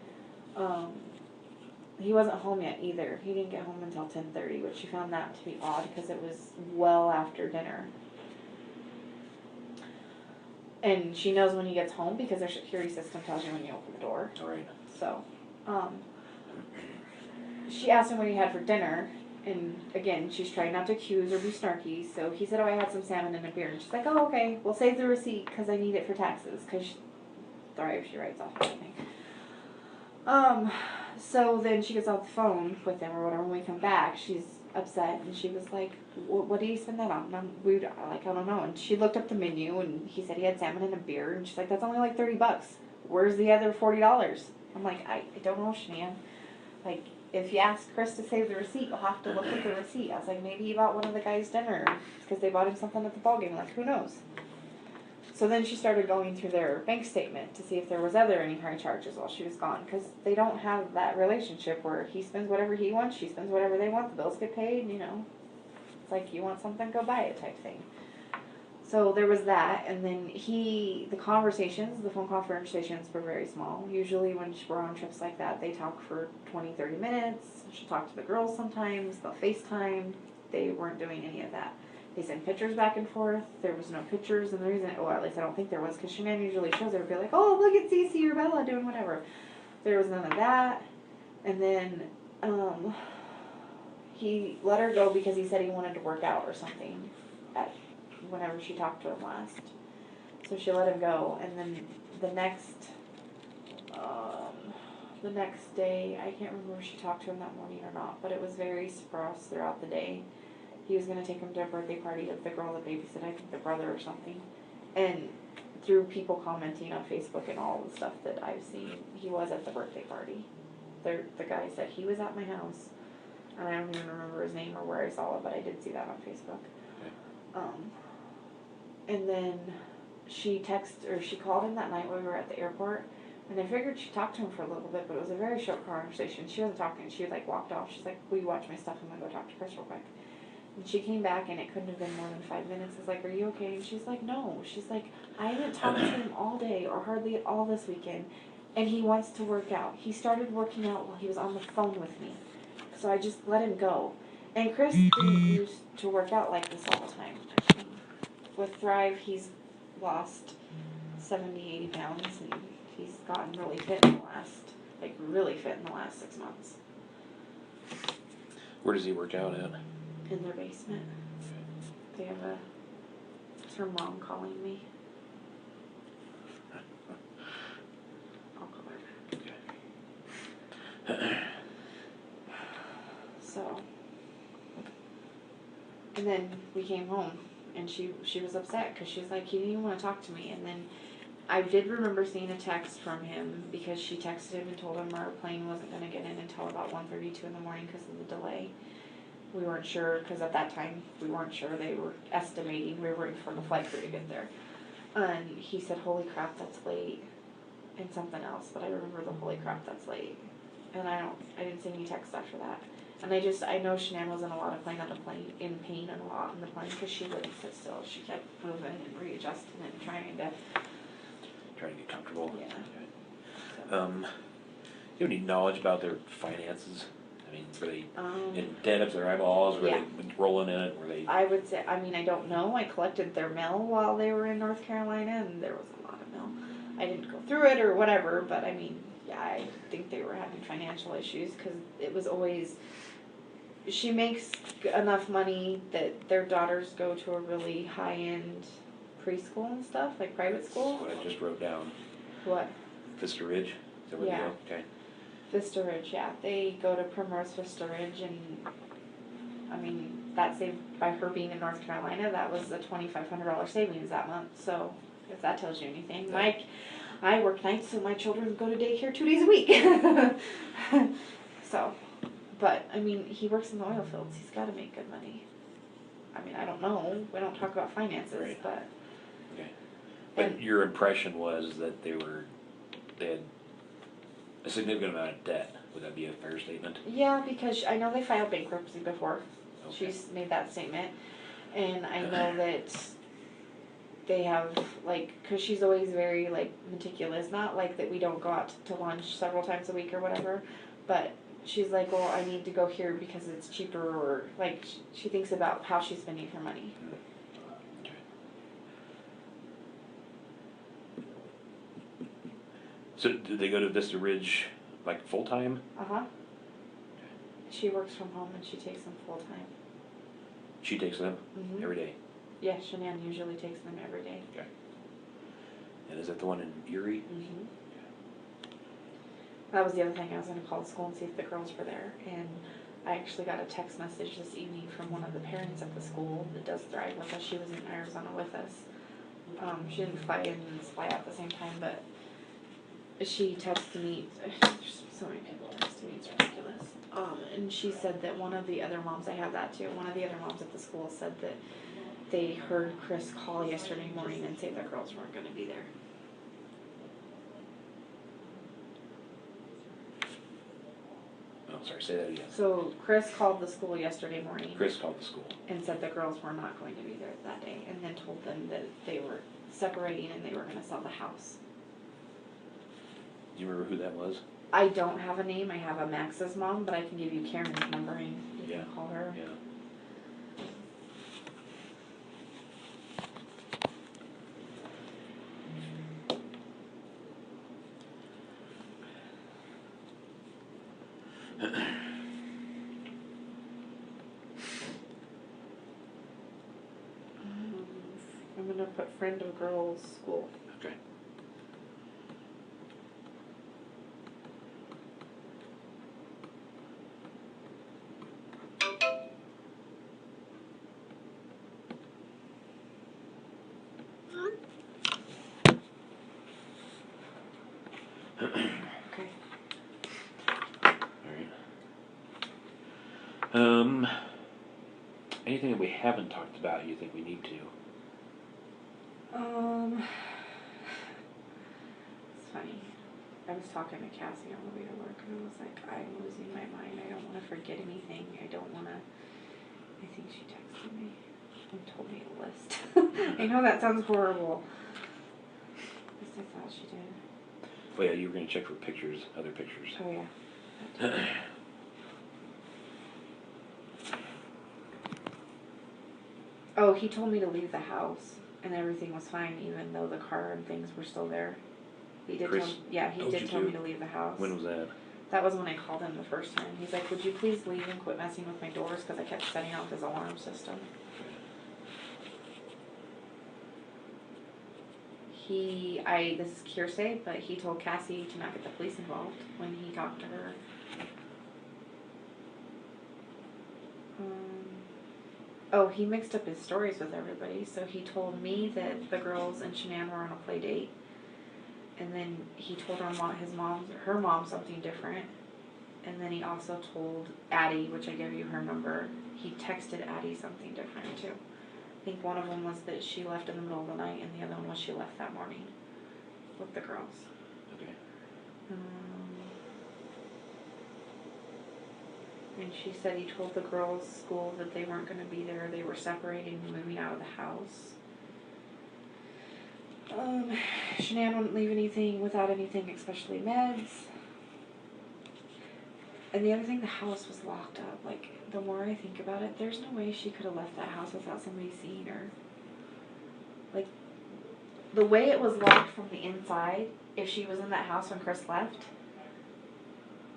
wasn't home yet either. He didn't get home until 10:30, which she found that to be odd because it was well after dinner. And she knows when he gets home because their security system tells you when you open the door. All right. So, she asked him what he had for dinner. And again, she's trying not to accuse or be snarky. So he said, oh, I had some salmon and a beer. And she's like, oh, okay. We'll save the receipt because I need it for taxes. Because she writes off everything. So then she gets off the phone with him or whatever. When we come back, she's upset. And she was like, what did he spend that on? And I don't know. And she looked up the menu. And he said he had salmon and a beer. And she's like, that's only like $30. Where's the other $40? I'm like, I don't know, Shanann. Like, if you ask Chris to save the receipt, you'll have to look at the receipt. I was like, maybe he bought one of the guys dinner because they bought him something at the ballgame. Like, who knows? So then she started going through their bank statement to see if there was any high charges while she was gone, because they don't have that relationship where he spends whatever he wants, she spends whatever they want, the bills get paid, It's like, you want something, go buy it type thing. So there was that, and then the phone conversations were very small. Usually when we're on trips like that, they talk for 20, 30 minutes. She'll talk to the girls sometimes, they'll FaceTime. They weren't doing any of that. They sent pictures back and forth. There was no pictures, and the reason, or at least I don't think there was, because Shanann usually shows her, be like, oh, look at Cece or Bella doing whatever. There was none of that. And then he let her go because he said he wanted to work out or something whenever she talked to him last. So she let him go, and then the next day, I can't remember if she talked to him that morning or not, but it was very sparse throughout the day. He was going to take him to a birthday party of the girl that babysat, I think the brother or something. And through people commenting on Facebook and all the stuff that I've seen, he was at the birthday party. The guy said he was at my house, and I don't even remember his name or where I saw it, but I did see that on Facebook. Okay. And then she called him that night when we were at the airport, and I figured she talked to him for a little bit, but it was a very short conversation. She wasn't talking. She walked off. She's like, will you watch my stuff? I'm going to go talk to Chris real quick. And she came back, and it couldn't have been more than 5 minutes. I was like, are you okay? And she's like, no. She's like, I haven't talked to him all day or hardly at all this weekend, and he wants to work out. He started working out while he was on the phone with me, so I just let him go. And Chris didn't used to work out like this all the time. With Thrive, he's lost 70, 80 pounds, and he's gotten really fit in the last 6 months. Where does he work out at? In their basement. They have it's her mom calling me. I'll call her back. Okay. So, and then we came home, and she was upset because she's like, he didn't even want to talk to me. And then I did remember seeing a text from him because she texted him and told him our plane wasn't going to get in until about 1:32 in the morning because of the delay. We weren't sure, because at that time we weren't sure. They were estimating. We were waiting for the flight crew to get there. And he said, holy crap, that's late. And something else, but I remember the holy crap, that's late. And I didn't see any text after that. And I know Shanann was in a lot of pain on the plane, and a lot on the plane, because she wouldn't sit still. She kept moving and readjusting and trying to get comfortable. Yeah. So. you have any knowledge about their finances? I mean, were they in Um, debt up to their eyeballs? Were yeah. they rolling in it? Were they? I would say, I mean, I don't know. I collected their mail while they were in North Carolina, and there was a lot of mail. I didn't go through it or whatever, but I mean, yeah, I think they were having financial issues because it was always. She makes enough money that their daughters go to a really high-end preschool and stuff, like private school. That's what I just wrote down. What? Vista Ridge? Is that where Yeah. they go? Okay. Vista Ridge, yeah. They go to Primrose Vista Ridge, and I mean, that's saved by her being in North Carolina. That was a $2,500 savings that month. So, if that tells you anything, Yeah. I work nights, so my children go to daycare 2 days a week. So, but I mean, he works in the oil fields. He's got to make good money. I mean, I don't know. We don't talk about finances, Right. but. Okay. But And- your impression was that they had a significant amount of debt. Would that be a fair statement? Yeah, because I know they filed bankruptcy before. Okay. She's made that statement. And I know that they have, like, because she's always very, like, meticulous. Not like that we don't go out to lunch several times a week or whatever, but she's like, well, I need to go here because it's cheaper, or, like, she thinks about how she's spending her money. Okay. So did they go to Vista Ridge like full time? Uh-huh. She works from home and she takes them full time. She takes them Mm-hmm. every day. Yeah, Shanann usually takes them every day. Okay. And is that the one in Erie? Mm-hmm. That was the other thing. I was going to call the school and see if the girls were there. And I actually got a text message this evening from one of the parents at the school that does Thrive with us. She was in Arizona with us. She didn't fly in and fly out at the same time, but she texted me. There's so many people texting me. It's ridiculous. And she said that one of the other moms, I have that too, one of the other moms at the school said that they heard Chris call yesterday morning and say the girls weren't going to be there. Oh, sorry, say that again. So Chris called the school yesterday morning Chris called the school. and said the girls were not going to be there that day, and then told them that they were separating and they were going to sell the house. Do you remember who that was? I don't have a name. I have a Max's mom, but I can give you Karen's number and you Yeah. can call her. Yeah. I'm going to put friend of girls school. Okay. Okay. All right. Anything that we haven't talked about you think we need to? It's funny. I was talking to Cassie on the way to work, and I was like, I'm losing my mind. I don't want to forget anything. I don't want to. I think she texted me and told me a list. I know that sounds horrible. At least I thought she did. Oh yeah, you were gonna check for pictures, other pictures. Oh, yeah. Oh, he told me to leave the house, and everything was fine, even though the car and things were still there. He did Chris tell, yeah, he told did you tell to? me to leave the house. When was that? That was when I called him the first time. He's like, would you please leave and quit messing with my doors, because I kept setting off his alarm system. This is hearsay, but he told Cassie to not get the police involved when he talked to her. Oh, he mixed up his stories with everybody. So he told me that the girls and Shanann were on a play date, and then he told her mom something different, and then he also told Addie, which I gave you her number. He texted Addie something different too. I think one of them was that she left in the middle of the night, and the other one was she left that morning with the girls. Okay. And she said he told the girls' school that they weren't going to be there. They were separating and moving out of the house. Shanann wouldn't leave anything without anything, especially meds. And the other thing, the house was locked up. Like, the more I think about it, there's no way she could have left that house without somebody seeing her. Like, the way it was locked from the inside, if she was in that house when Chris left,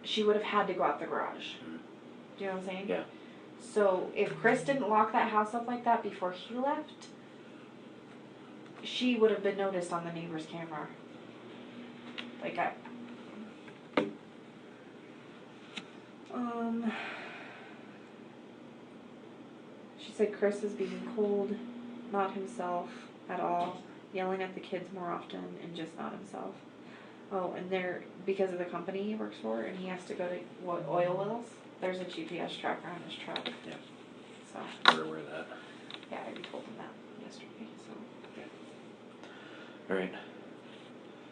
she would have had to go out the garage. Do you know what I'm saying? Yeah. So, if Chris didn't lock that house up like that before he left, she would have been noticed on the neighbor's camera. Like, she said Chris is being cold, not himself at all, yelling at the kids more often, and just not himself. Oh, and because of the company he works for, and he has to go to oil wells, there's a GPS tracker on his truck. Yeah. So. We're aware of that. Yeah, I already told him that yesterday, so. Okay. Alright.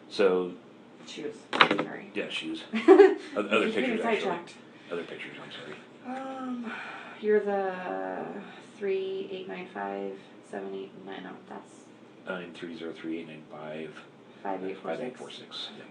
So. Shoes. Sorry. Yeah, shoes. Other Other pictures, actually. sidetracked. Other pictures, I'm sorry. You're the 3895789. No, that's 9303895 5846. Yep.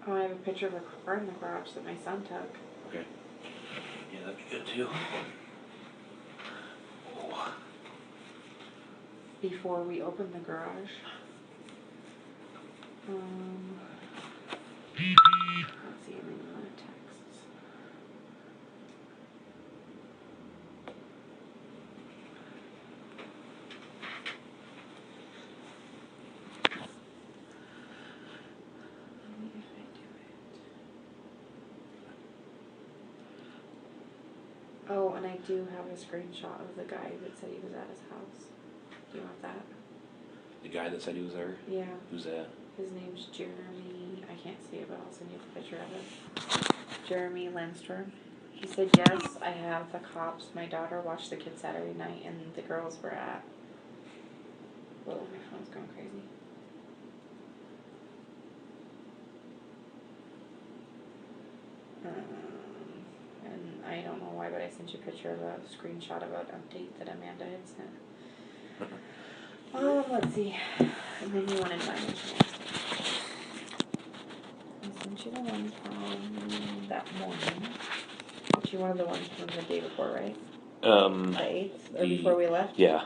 Oh, I have a picture of a car in the garage that my son took. Okay. Yeah, that'd be good too. Oh. Before we opened the garage. Let's see, I'm in the texts. Oh, and I do have a screenshot of the guy that said he was at his house. Do you want that? The guy that said he was there? Yeah. Who's that? His name's Jeremy. I can't see it, but I'll send you the picture of it. Jeremy Lindstrom. He said, yes, I have the cops. My daughter watched the kids Saturday night, and the girls were at... Whoa, my phone's going crazy. And I don't know why, but I sent you a picture of a screenshot of an update that Amanda had sent. Let's see. And then you wanted mine. I sent you the one from that morning. But you wanted the one from the day before, right? The 8th? Or before we left? Yeah.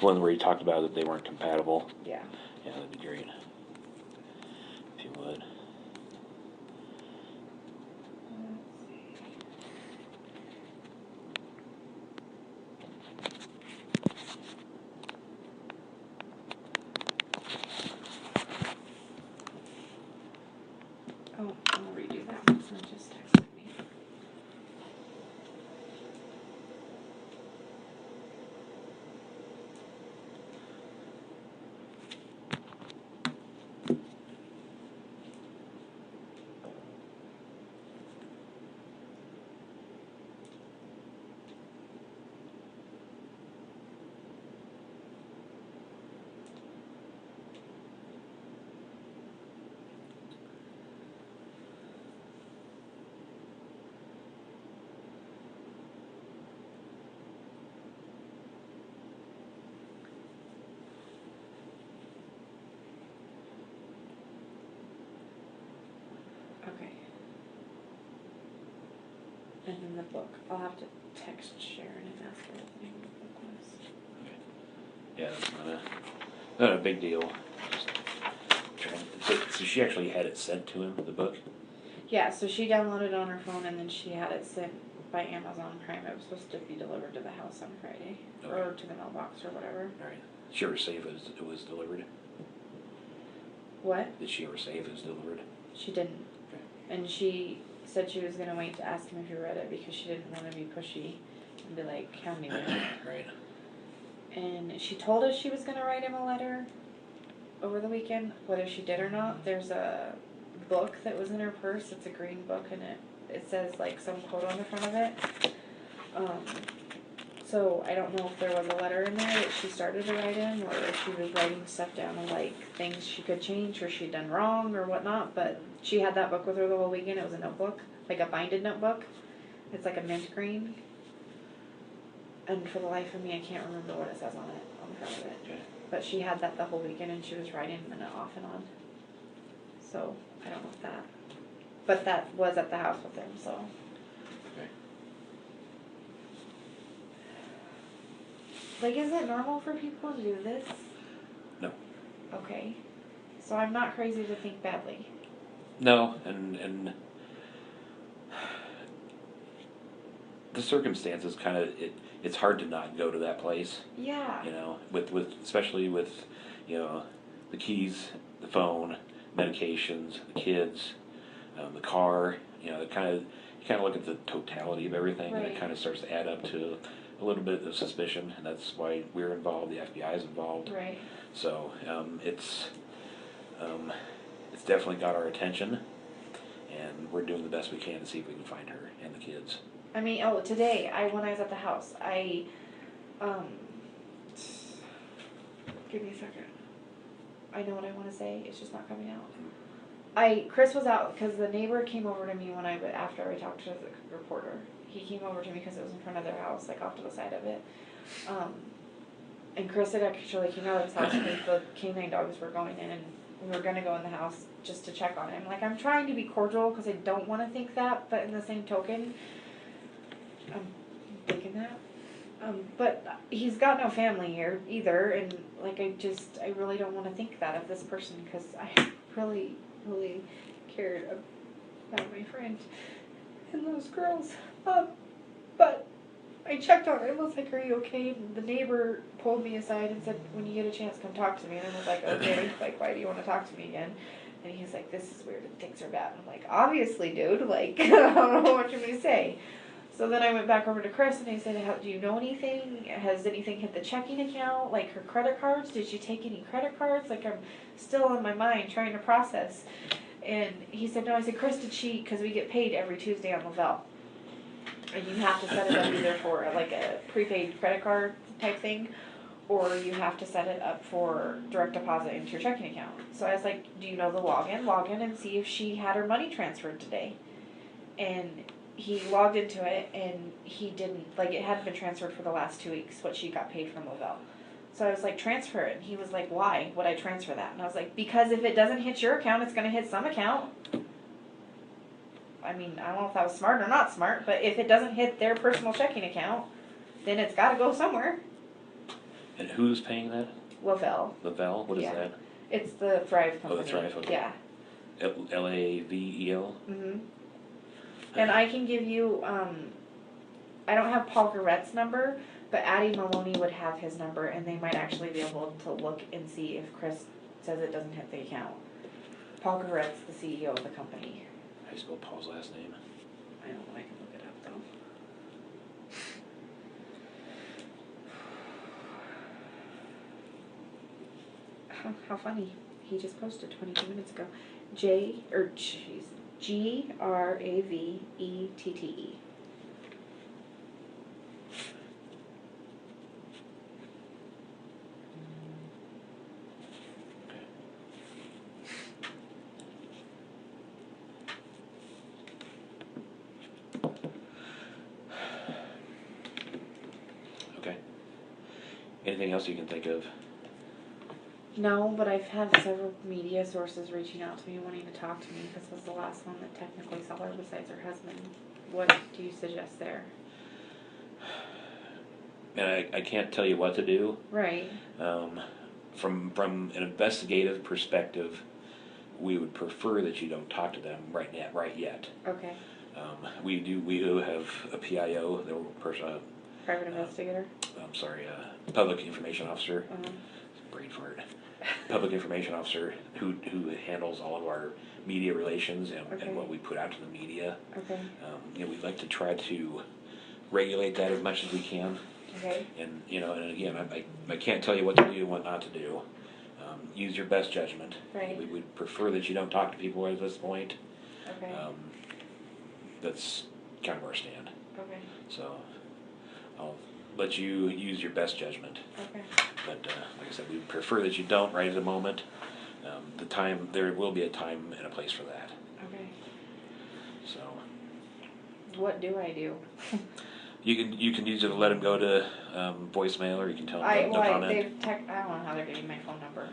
One where he talked about that they weren't compatible. Yeah. Yeah, that'd be great. If you would. Oh, I'll redo that one. Someone just texted me. Okay. And then the book. I'll have to text Sharon and ask her what the name of the book was. Yeah, that's not a big deal. So she actually had it sent to him, the book? Yeah, so she downloaded it on her phone and then she had it sent by Amazon Prime. It was supposed to be delivered to the house on Friday. Okay. Or to the mailbox or whatever. Alright. Did she ever say if it was delivered? What? Did she ever say if it was delivered? She didn't. Okay. And she said she was going to wait to ask him if he read it because she didn't want to be pushy and be like, hand me that. Right. And she told us she was going to write him a letter over the weekend. Whether she did or not, there's a book that was in her purse. It's a green book and it says like some quote on the front of it. So I don't know if there was a letter in there that she started to write in, or if she was writing stuff down of like things she could change or she'd done wrong or whatnot. But she had that book with her the whole weekend. It was a notebook, like a binded notebook. It's like a mint green. And for the life of me, I can't remember what it says on it, on the front of it. Okay. But she had that the whole weekend, and she was writing it off and on. So I don't know if that. But that was at the house with him, so. Okay. Like, is it normal for people to do this? No. Okay. So I'm not crazy to think badly. No, and the circumstances kind of, it's hard to not go to that place. Yeah. You know, with especially with, you know, the keys, the phone, medications, the kids, the car. You know, you kind of look at the totality of everything, and it Right. kind of starts to add up to a little bit of suspicion, and that's why we're involved. The FBI is involved. Right. So it's definitely got our attention, and we're doing the best we can to see if we can find her and the kids. I mean, today, when I was at the house, give me a second. I know what I want to say, it's just not coming out. Chris was out, because the neighbor came over to me after I talked to the reporter. He came over to me because it was in front of their house, like off to the side of it. And Chris had actually came out of his house because the canine dogs were going in, and we were going to go in the house just to check on him. Like, I'm trying to be cordial because I don't want to think that, but in the same token, I'm thinking that. But he's got no family here either, and like I really don't want to think that of this person, because I really, really cared about my friend and those girls. But I checked on him. I was like, "Are you okay?" And the neighbor pulled me aside and said, "When you get a chance, come talk to me." And I was like, "Okay." Like, why do you want to talk to me again? And he's like, "This is weird and things are bad." And I'm like, "Obviously, dude. Like, I don't know what you want me to say." So then I went back over to Chris and I said, "Do you know anything? Has anything hit the checking account? Like her credit cards? Did she take any credit cards?" Like, I'm still in my mind trying to process. And he said, "No." I said, "Chris, did she?" Because we get paid every Tuesday on Lavelle. And you have to set it up either for like a prepaid credit card type thing, or you have to set it up for direct deposit into your checking account. So I was like, "Do you know the login? Log in and see if she had her money transferred today." And he logged into it, and he didn't, like, it hadn't been transferred for the last 2 weeks, what she got paid from Lavelle. So I was like, "Transfer it." And he was like, "Why would I transfer that?" And I was like, "Because if it doesn't hit your account, it's going to hit some account." I mean, I don't know if that was smart or not smart, but if it doesn't hit their personal checking account, then it's got to go somewhere. And who's paying that? Lavelle. Lavelle? What is Yeah. that? It's the Thrive company. Oh, the Thrive, okay. Yeah. Lavel? Mm-hmm. And I can give you, I don't have Paul Garrett's number, but Addie Maloney would have his number, and they might actually be able to look and see if Chris says it doesn't hit the account. Paul Garrett's the CEO of the company. How do you spell Paul's last name? I don't know, I can look it up though. How funny. He just posted 22 minutes ago. Gravetete. Okay. Anything else you can think of? No, but I've had several media sources reaching out to me wanting to talk to me. This was the last one that technically saw her besides her husband. What do you suggest there? And I can't tell you what to do. Right. From an investigative perspective, we would prefer that you don't talk to them right yet. Okay. We do have a PIO, the person. Private investigator. I'm sorry, public information officer. Brain fart. Public information officer who handles all of our media relations and what we put out to the media. Okay. We'd like to try to regulate that as much as we can. Okay. And and again, I can't tell you what to do and what not to do. Use your best judgment. Right. We would prefer that you don't talk to people at this point. Okay. That's kind of our stand. Okay. So, I'll let you use your best judgment. Okay. But like I said, we prefer that you don't right at the moment. There will be a time and a place for that. Okay. So What do I do? you can use it to let them go to voicemail, or you can tell them no comment. I don't know how they're getting my phone number.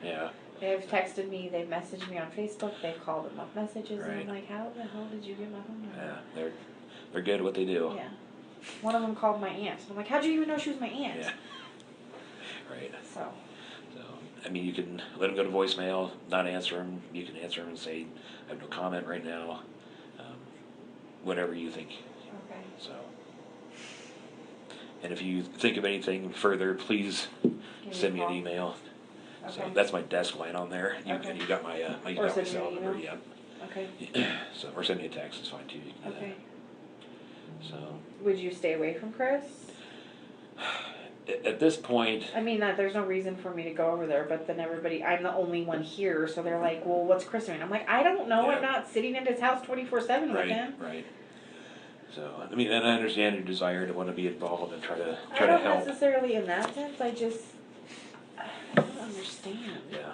Yeah. They've texted me, they've messaged me on Facebook, they've called them with messages, and I'm Right. like, how the hell did you get my phone number? Yeah, they're good at what they do. Yeah. One of them called my aunt. I'm like, how'd you even know she was my aunt? Yeah. Right. So, I mean, you can let them go to voicemail, not answer them. You can answer them and say, I have no comment right now. Whatever you think. okay. So, and if you think of anything further, please send me an email. Okay. So that's my desk line on there. Okay. You got my Or got my send me cell an number. email? Yeah. Okay. So, or send me a text. It's fine too. You can do Okay. that. So, Would you stay away from Chris? at this point, I mean, there's no reason for me to go over there, but then I'm the only one here, so they're like, well, what's Chris doing? I'm like, I don't know. Yeah. I'm not sitting at his house 24/7 with him. Right. So, I mean, and I understand your desire to want to be involved and try to I don't help. necessarily in that sense. I don't understand. Yeah.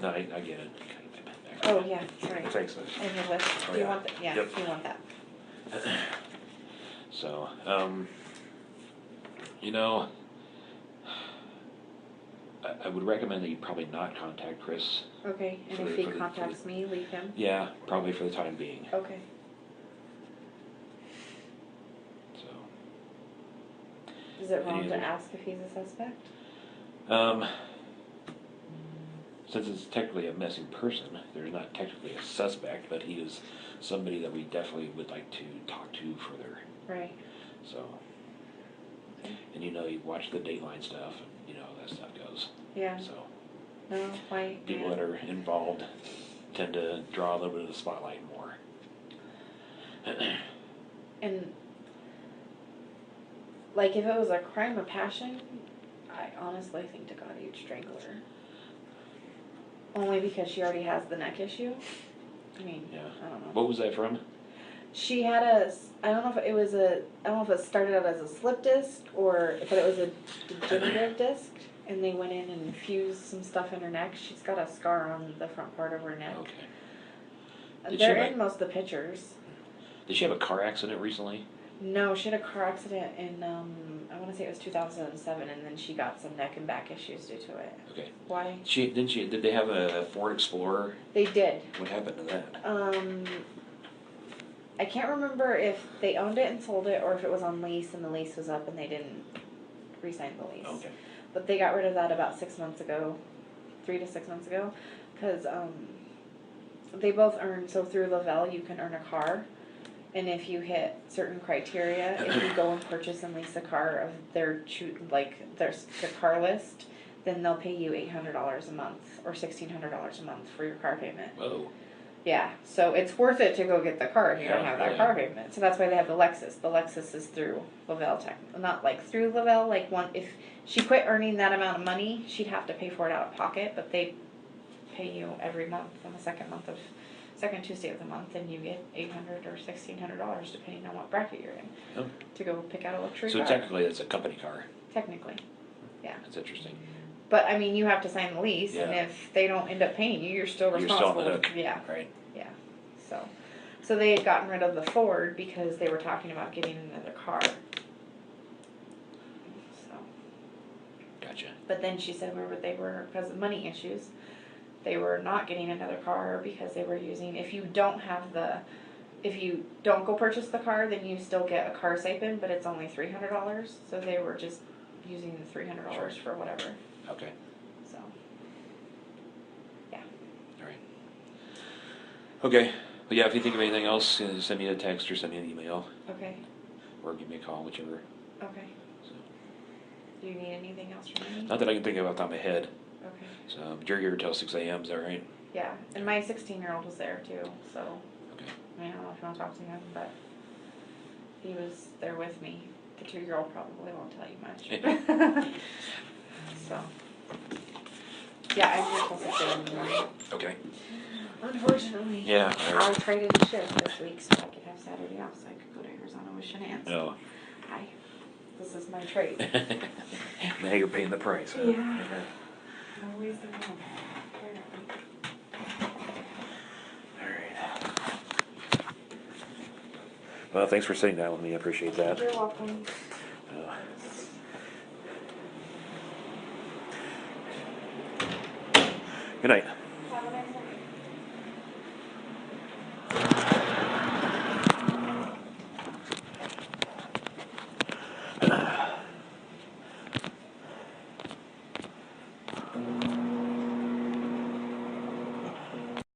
No, I get it. Oh yeah, sorry. Thanks. And your list. Oh, Do you yeah. want that? Yeah, Yep. you want that. So, you know, I would recommend that you probably not contact Chris. Okay, and For if the- he for the- contacts me, leave him. Yeah, probably for the time being. Okay. So, Is it wrong Any to other- ask if he's a suspect? since it's technically a missing person, there's not technically a suspect, but he is somebody that we definitely would like to talk to further. Right. So, Okay. and you watch the Dateline stuff, and you know how that stuff goes. Yeah. So, No, why? people that are involved tend to draw a little bit of the spotlight more. And like, if it was a crime of passion, I honestly think to God he'd strangle her. Only because she already has the neck issue. I mean, Yeah. I don't know. What was that from? She had I don't know if it started out as a slip disc but it was a degenerative disc, and they went in and fused some stuff in her neck. She's got a scar on the front part of her neck. Okay. Did They're she have in most of the pictures. Did she have a car accident recently? No, she had a car accident in, I want to say it was 2007, and then she got some neck and back issues due to it. Okay. Why? Did they have a Ford Explorer? They did. What happened to that? I can't remember if they owned it and sold it, or if it was on lease and the lease was up and they didn't re-sign the lease. Okay. But they got rid of that about 6 months ago, 3 to 6 months ago, because they both earn, so through Lavelle you can earn a car. And if you hit certain criteria, if you go and purchase and lease a car of their car list, then they'll pay you $800 a month or $1,600 a month for your car payment. Whoa. Yeah, so it's worth it to go get the car if you don't Yeah, have that yeah. car payment. So that's why they have the Lexus. The Lexus is through Lavelle not like through Lavelle. Like if she quit earning that amount of money, she'd have to pay for it out of pocket. But they pay you every month on the second Tuesday of the month, and you get $800 or $1,600 depending on what bracket you're in to go pick out a luxury So car. technically, it's a company car. Technically, yeah. That's interesting. But I mean, you have to sign the lease, and Yeah. if they don't end up paying you, you're still You're still responsible. on the hook. Yeah, Right. yeah. So they had gotten rid of the Ford because they were talking about getting another car. So, Gotcha. but then she said because of money issues, they were not getting another car because they were using. If you don't go purchase the car, then you still get a car stipend, but it's only $300. So they were just using the $300 for whatever. Okay. So, yeah. All right. Okay. But yeah, if you think of anything else, send me a text or send me an email Okay. or give me a call, whichever. Okay. So, Do you need anything else from me? not that I can think of off the top of my head. Okay. So you're here till 6 a.m. Is that right? Yeah, and my 16-year-old was there too, so Okay. I don't know if you want to talk to him, but he was there with me. The 2-year-old probably won't tell you much. So, yeah, I'm here till 6 a.m. in the morning. Okay. Unfortunately, Yeah. I traded a shift this week so I could have Saturday off so I could go to Arizona with Shanann. No. Hi. this is my trade. Now you're paying the price, huh? Yeah. No ways to go. Alright. Well, thanks for sitting down with me, I appreciate that. You're welcome. Good night.